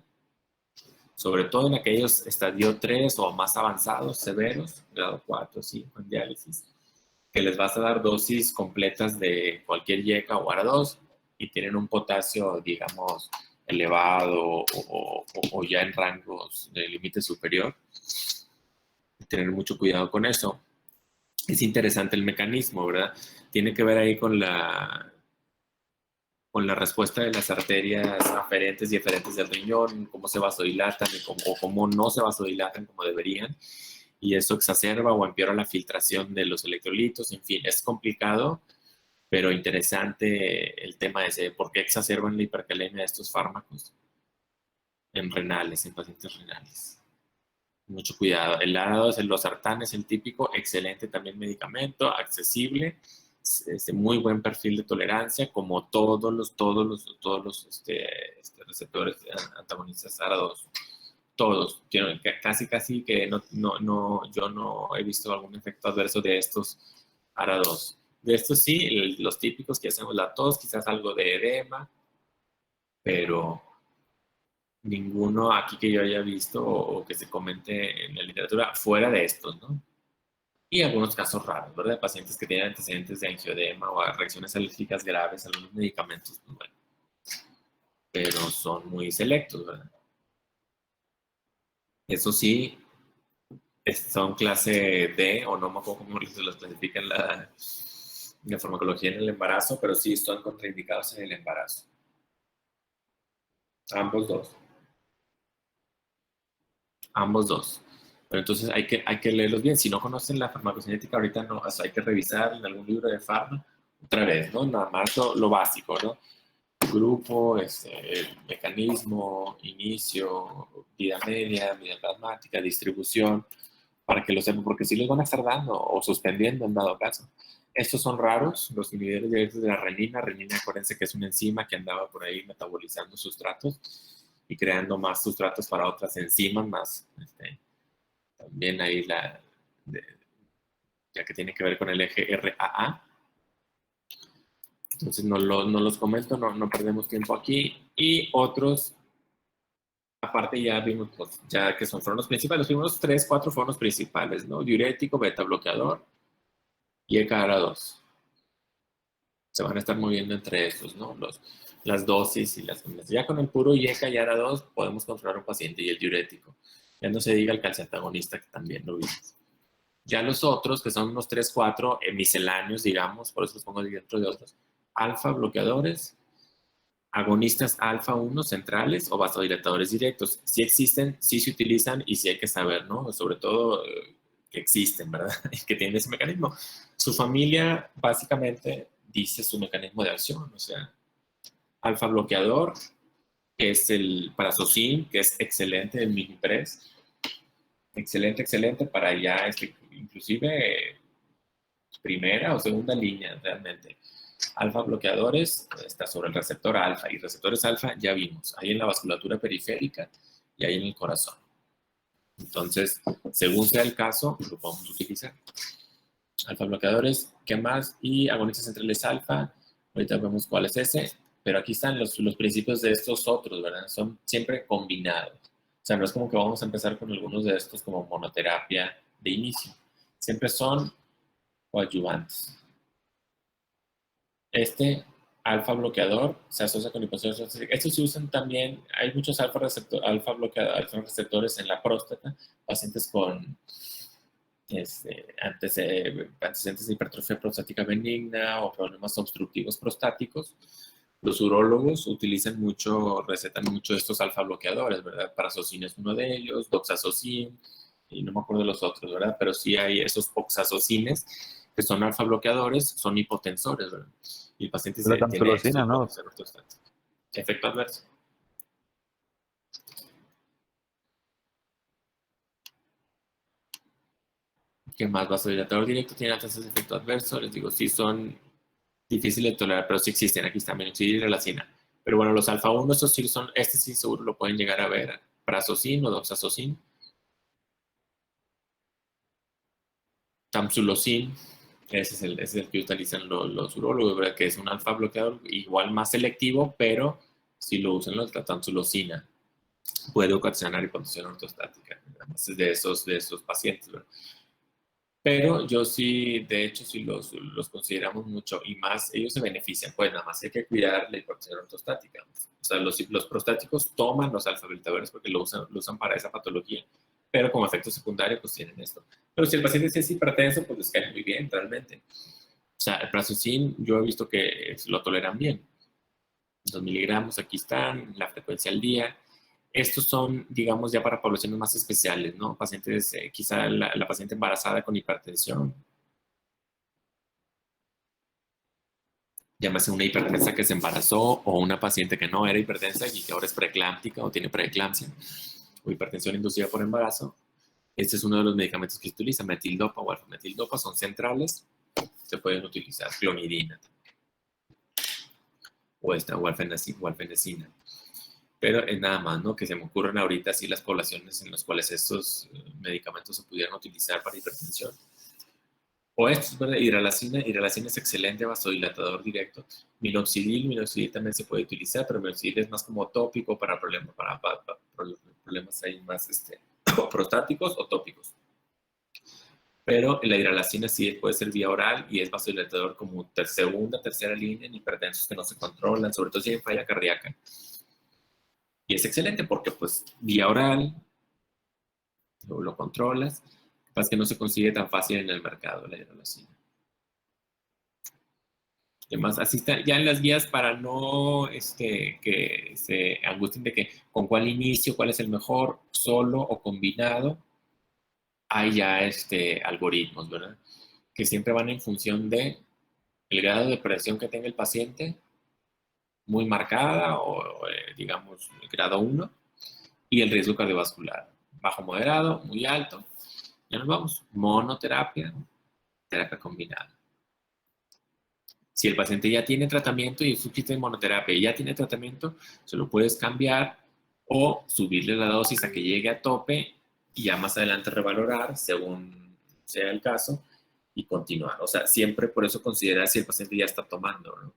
sobre todo en aquellos estadio 3 o más avanzados, severos, grado 4, 5 en diálisis, que les vas a dar dosis completas de cualquier YECA o ARA2 y tienen un potasio, digamos, elevado o ya en rangos de límite superior. Tener mucho cuidado con eso. Es interesante el mecanismo, ¿verdad? Tiene que ver ahí con la respuesta de las arterias aferentes y eferentes del riñón, cómo se vasodilatan o cómo no se vasodilatan como deberían. Y eso exacerba o empeora la filtración de los electrolitos. En fin, es complicado. Pero interesante el tema ese, ¿por qué exacerban la hipercalemia de estos fármacos en renales, en pacientes renales? Mucho cuidado. El ARA-2, el losartán es el típico, excelente también medicamento, accesible, muy buen perfil de tolerancia, como todos los receptores antagonistas ARA-2. Todos. Casi que yo no he visto algún efecto adverso de estos ARA-2. De estos sí, los típicos que hacemos la tos, quizás algo de edema, pero ninguno aquí que yo haya visto o que se comente en la literatura fuera de estos, ¿no? Y algunos casos raros, ¿verdad? De pacientes que tienen antecedentes de angioedema o reacciones alérgicas graves a algunos medicamentos, pues bueno, pero son muy selectos, ¿verdad? Eso sí, son clase D, o no me acuerdo cómo se los clasifica en la farmacología en el embarazo, pero sí están contraindicados en el embarazo. Ambos dos. Ambos dos. Pero entonces hay que leerlos bien. Si no conocen la farmacocinética, ahorita no, o sea, hay que revisar en algún libro de farma otra vez, ¿no? Nada más lo básico, ¿no? Grupo, el mecanismo, inicio, vida media, vida plasmática, distribución, para que lo sepan, porque si los van a estar dando o suspendiendo en dado caso. Estos son raros, los inhibidores directos de la renina. Renina, acuérdense que es una enzima que andaba por ahí metabolizando sustratos y creando más sustratos para otras enzimas más. También ahí ya que tiene que ver con el eje RAA. Entonces no los comento, no perdemos tiempo aquí. Y otros, aparte ya vimos, pues, ya que fueron los principales, los primeros 3, 4 fueron los principales, ¿no? Diurético, beta bloqueador y ECA-ARA2. Se van a estar moviendo entre estos, ¿no? Las dosis y las... Ya con el puro IECA y ARA2 podemos controlar un paciente y el diurético. Ya no se diga el calciantagonista, que también lo vimos. Ya los otros, que son unos 3, 4 misceláneos, digamos, por eso los pongo dentro de otros. Alfa bloqueadores, agonistas alfa 1 centrales o vasodilatadores directos. Sí existen, sí se utilizan y sí hay que saber, ¿no? Sobre todo que existen, ¿verdad? Y que tienen ese mecanismo. Su familia, básicamente, dice su mecanismo de acción, o sea, alfa bloqueador, que es el Prazosin, que es excelente, el Migipres, excelente para ya, inclusive primera o segunda línea, realmente. Alfa bloqueadores, está sobre el receptor alfa, y receptores alfa ya vimos, hay en la vasculatura periférica y hay en el corazón. Entonces, según sea el caso, lo podemos utilizar. Alfa bloqueadores, ¿qué más? Y agonistas centrales alfa, ahorita vemos cuál es ese, pero aquí están los principios de estos otros, ¿verdad? Son siempre combinados. O sea, no es como que vamos a empezar con algunos de estos como monoterapia de inicio. Siempre son coadyuvantes. Este alfa bloqueador se asocia con hipoxiemia. Estos se usan también, hay muchos alfa receptores en la próstata, pacientes con antecedentes de hipertrofia prostática benigna o problemas obstructivos prostáticos. Los urólogos recetan mucho estos alfa bloqueadores, ¿verdad? Prazosin es uno de ellos, doxazocin, y no me acuerdo de los otros, ¿verdad? Pero sí hay esos oxazocines que son alfa bloqueadores, son hipotensores, ¿verdad? Y el paciente la tamsulosina, ¿no? Efecto adverso. ¿Qué más? Vasodilatador directo tiene altas de efecto adverso. Les digo, sí son difíciles de tolerar, pero sí existen. Aquí está minoxidil y relacina. Pero bueno, los alfa 1, estos sí son, este sí seguro lo pueden llegar a ver. Prazosin o doxazocin. Tamsulosin, ese es el que utilizan los urólogos, ¿verdad? Que es un alfa bloqueador igual más selectivo, pero si lo usan la tamsulosina, puede ocasionar hipotensión ortostática. Además es de esos pacientes, ¿verdad? Pero yo sí, de hecho, sí los consideramos mucho y más, ellos se benefician, pues nada más hay que cuidar la hipotensión ortostática. O sea, los prostáticos toman los alfa-bloqueadores porque lo usan para esa patología, pero como efecto secundario, pues tienen esto. Pero si el paciente es hipertenso, pues les cae muy bien, realmente. O sea, el Prazosin, yo he visto que lo toleran bien. 2 miligramos, aquí están, la frecuencia al día. Estos son, digamos, ya para poblaciones más especiales, ¿no? Pacientes, quizá la paciente embarazada con hipertensión. Llámese una hipertensa que se embarazó o una paciente que no era hipertensa y que ahora es preeclámptica o tiene preeclampsia o hipertensión inducida por embarazo. Este es uno de los medicamentos que se utiliza, metildopa o alfametildopa, son centrales, se pueden utilizar, clonidina o alfenacina. Pero es nada más, ¿no? Que se me ocurren ahorita así las poblaciones en las cuales estos medicamentos se pudieran utilizar para hipertensión. O estos, ¿verdad? Hidralacina es excelente vasodilatador directo. Minoxidil también se puede utilizar, pero minoxidil es más como tópico para problemas ahí más prostáticos o tópicos. Pero la hidralacina sí puede ser vía oral y es vasodilatador como segunda, tercera línea en hipertensos que no se controlan, sobre todo si hay falla cardíaca. Y es excelente porque pues vía oral lo controlas. Lo que pasa es que no se consigue tan fácil en el mercado la hidralacina. Además, así está ya en las guías para no que se angustien de que con cuál inicio, cuál es el mejor, solo o combinado. Hay ya algoritmos, ¿verdad? Que siempre van en función de el grado de presión que tenga el paciente, muy marcada o digamos grado 1, y el riesgo cardiovascular, bajo, moderado, muy alto. Ya nos vamos, monoterapia, terapia combinada. Si el paciente ya tiene tratamiento y su kit de monoterapia y ya tiene tratamiento, se lo puedes cambiar o subirle la dosis a que llegue a tope y ya más adelante revalorar según sea el caso y continuar. O sea, siempre por eso considerar si el paciente ya está tomando, ¿no?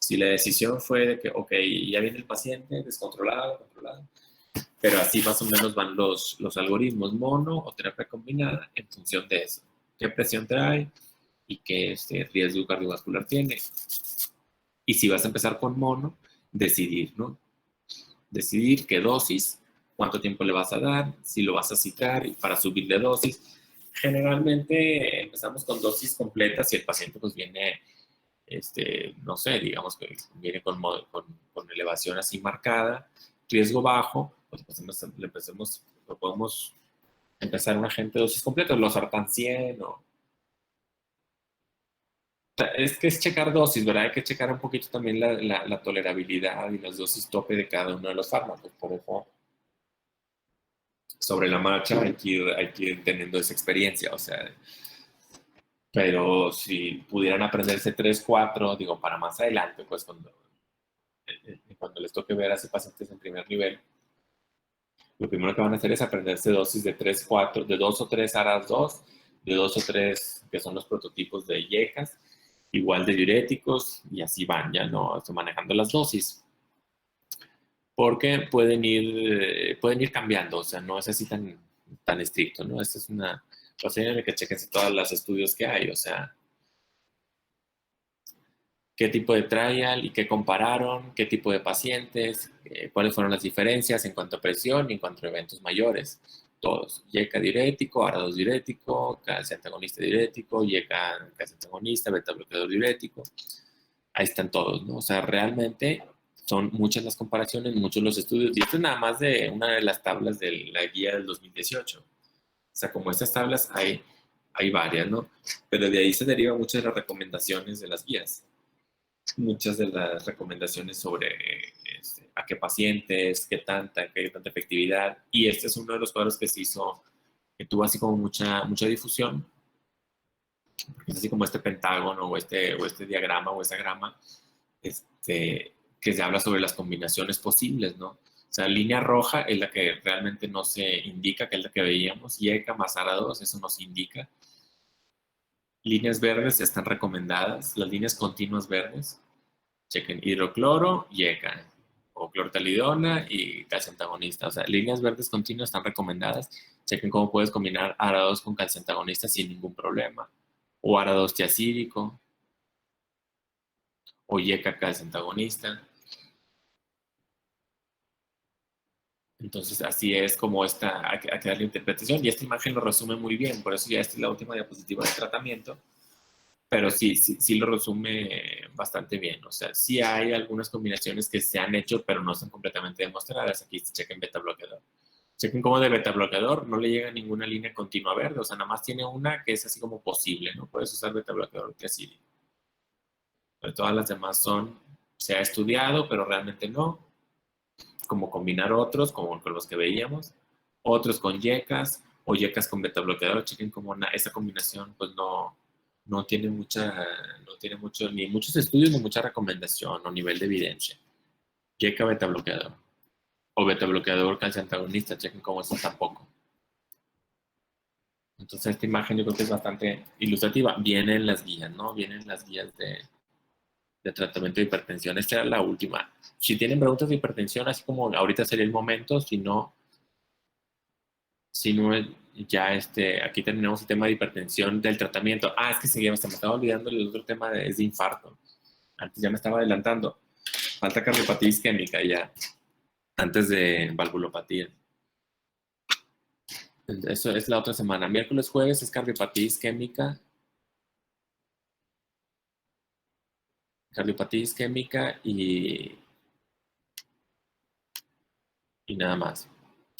Si la decisión fue de que, ok, ya viene el paciente descontrolado, controlado, pero así más o menos van los algoritmos, mono o terapia combinada en función de eso. ¿Qué presión trae y qué riesgo cardiovascular tiene? Y si vas a empezar con mono, decidir, ¿no? Decidir qué dosis, cuánto tiempo le vas a dar, si lo vas a citar y para subirle dosis. Generalmente empezamos con dosis completas si el paciente pues viene, no sé, digamos que viene con elevación así marcada, riesgo bajo, pues podemos empezar un agente de dosis completa, los sartán 100 o... Es que es checar dosis, ¿verdad? Hay que checar un poquito también la tolerabilidad y las dosis tope de cada uno de los fármacos. Por eso, sobre la marcha hay que ir teniendo esa experiencia, o sea... Pero si pudieran aprenderse 3, 4, digo, para más adelante, pues cuando les toque ver a esos pacientes en primer nivel, lo primero que van a hacer es aprenderse dosis de 3, 4, de 2 o 3 ARAS 2, de 2 o 3, que son los prototipos de IECAS, igual de diuréticos, y así van, ya no estoy manejando las dosis. Porque pueden ir cambiando, o sea, no es así tan estricto, ¿no? Esta es una ocasión en la que chequense todos los estudios que hay, o sea, qué tipo de trial y qué compararon, qué tipo de pacientes, cuáles fueron las diferencias en cuanto a presión y en cuanto a eventos mayores. Todos. IECA diurético, ARA2 diurético, calcio antagonista diurético, IECA calcio antagonista, beta bloqueador diurético. Ahí están todos, ¿no? O sea, realmente son muchas las comparaciones, muchos los estudios. Y esto es nada más de una de las tablas de la guía del 2018. O sea, como estas tablas hay varias, ¿no? Pero de ahí se derivan muchas de las recomendaciones de las guías. Muchas de las recomendaciones sobre a qué pacientes, qué tanta efectividad. Y este es uno de los cuadros que se hizo, que tuvo así como mucha difusión. Es así como este pentágono o este diagrama o esta grama que se habla sobre las combinaciones posibles, ¿no? O sea, línea roja es la que realmente no se indica, que es la que veíamos. IECA más ARA2, eso nos indica. Líneas verdes están recomendadas, las líneas continuas verdes. Chequen hidrocloro, IECA, o clortalidona y calcio antagonista. O sea, líneas verdes continuas están recomendadas. Chequen cómo puedes combinar ARA2 con calcio antagonista sin ningún problema. O ARA2 tiacídico, o IECA calcio antagonista. Entonces, así es como hay que darle interpretación. Y esta imagen lo resume muy bien, por eso ya esta es la última diapositiva del tratamiento. Pero sí lo resume bastante bien. O sea, sí hay algunas combinaciones que se han hecho, pero no están completamente demostradas. Aquí chequen beta bloqueador. Chequen cómo de beta bloqueador no le llega ninguna línea continua verde. O sea, nada más tiene una que es así como posible, ¿no? Puedes usar beta bloqueador tiacídico. Pero todas las demás se ha estudiado, pero realmente no. Como combinar otros, como con los que veíamos, otros con yecas o yecas con beta bloqueador. Chequen como esa combinación pues no tiene ni muchos estudios ni mucha recomendación o nivel de evidencia. Yeca beta bloqueador o beta bloqueador calcio antagonista, chequen cómo eso tampoco. Entonces esta imagen yo creo que es bastante ilustrativa. Vienen las guías, ¿no? Vienen las guías de tratamiento de hipertensión. Esta era la última. Si tienen preguntas de hipertensión, así como ahorita sería el momento, si no ya aquí terminamos el tema de hipertensión del tratamiento. Es que se me estaba olvidando el otro tema es de infarto. Antes ya me estaba adelantando. Falta cardiopatía isquémica ya, antes de valvulopatía. Eso es la otra semana. Miércoles, jueves es cardiopatía isquémica. Cardiopatía isquémica y nada más.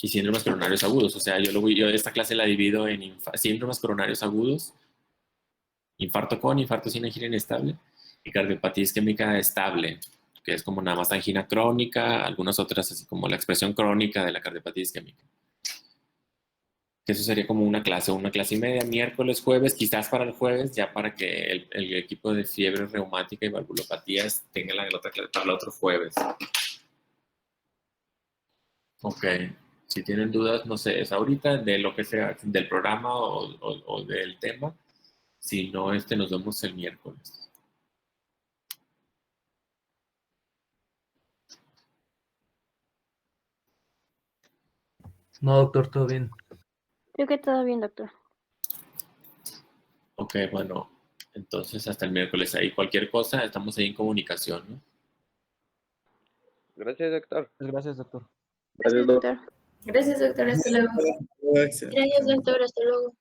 Y síndromes coronarios agudos. O sea, yo esta clase la divido en síndromes coronarios agudos, infarto con, infarto sin angina inestable, y cardiopatía isquémica estable, que es como nada más angina crónica, algunas otras así como la expresión crónica de la cardiopatía isquémica. Que eso sería como una clase y media, miércoles, jueves, quizás para el jueves, ya para que el equipo de fiebre reumática y valvulopatías tenga la otra clase para el otro jueves. Ok, si tienen dudas, no sé, es ahorita de lo que sea, del programa o del tema. Si no, nos vemos el miércoles. No, doctor, todo bien. Creo que todo bien, doctor. Ok, bueno, entonces hasta el miércoles ahí. Cualquier cosa, estamos ahí en comunicación, ¿no? Gracias, doctor. Gracias, doctor. Gracias, doctor. Gracias, doctor. Hasta luego. Gracias, doctor. Hasta luego.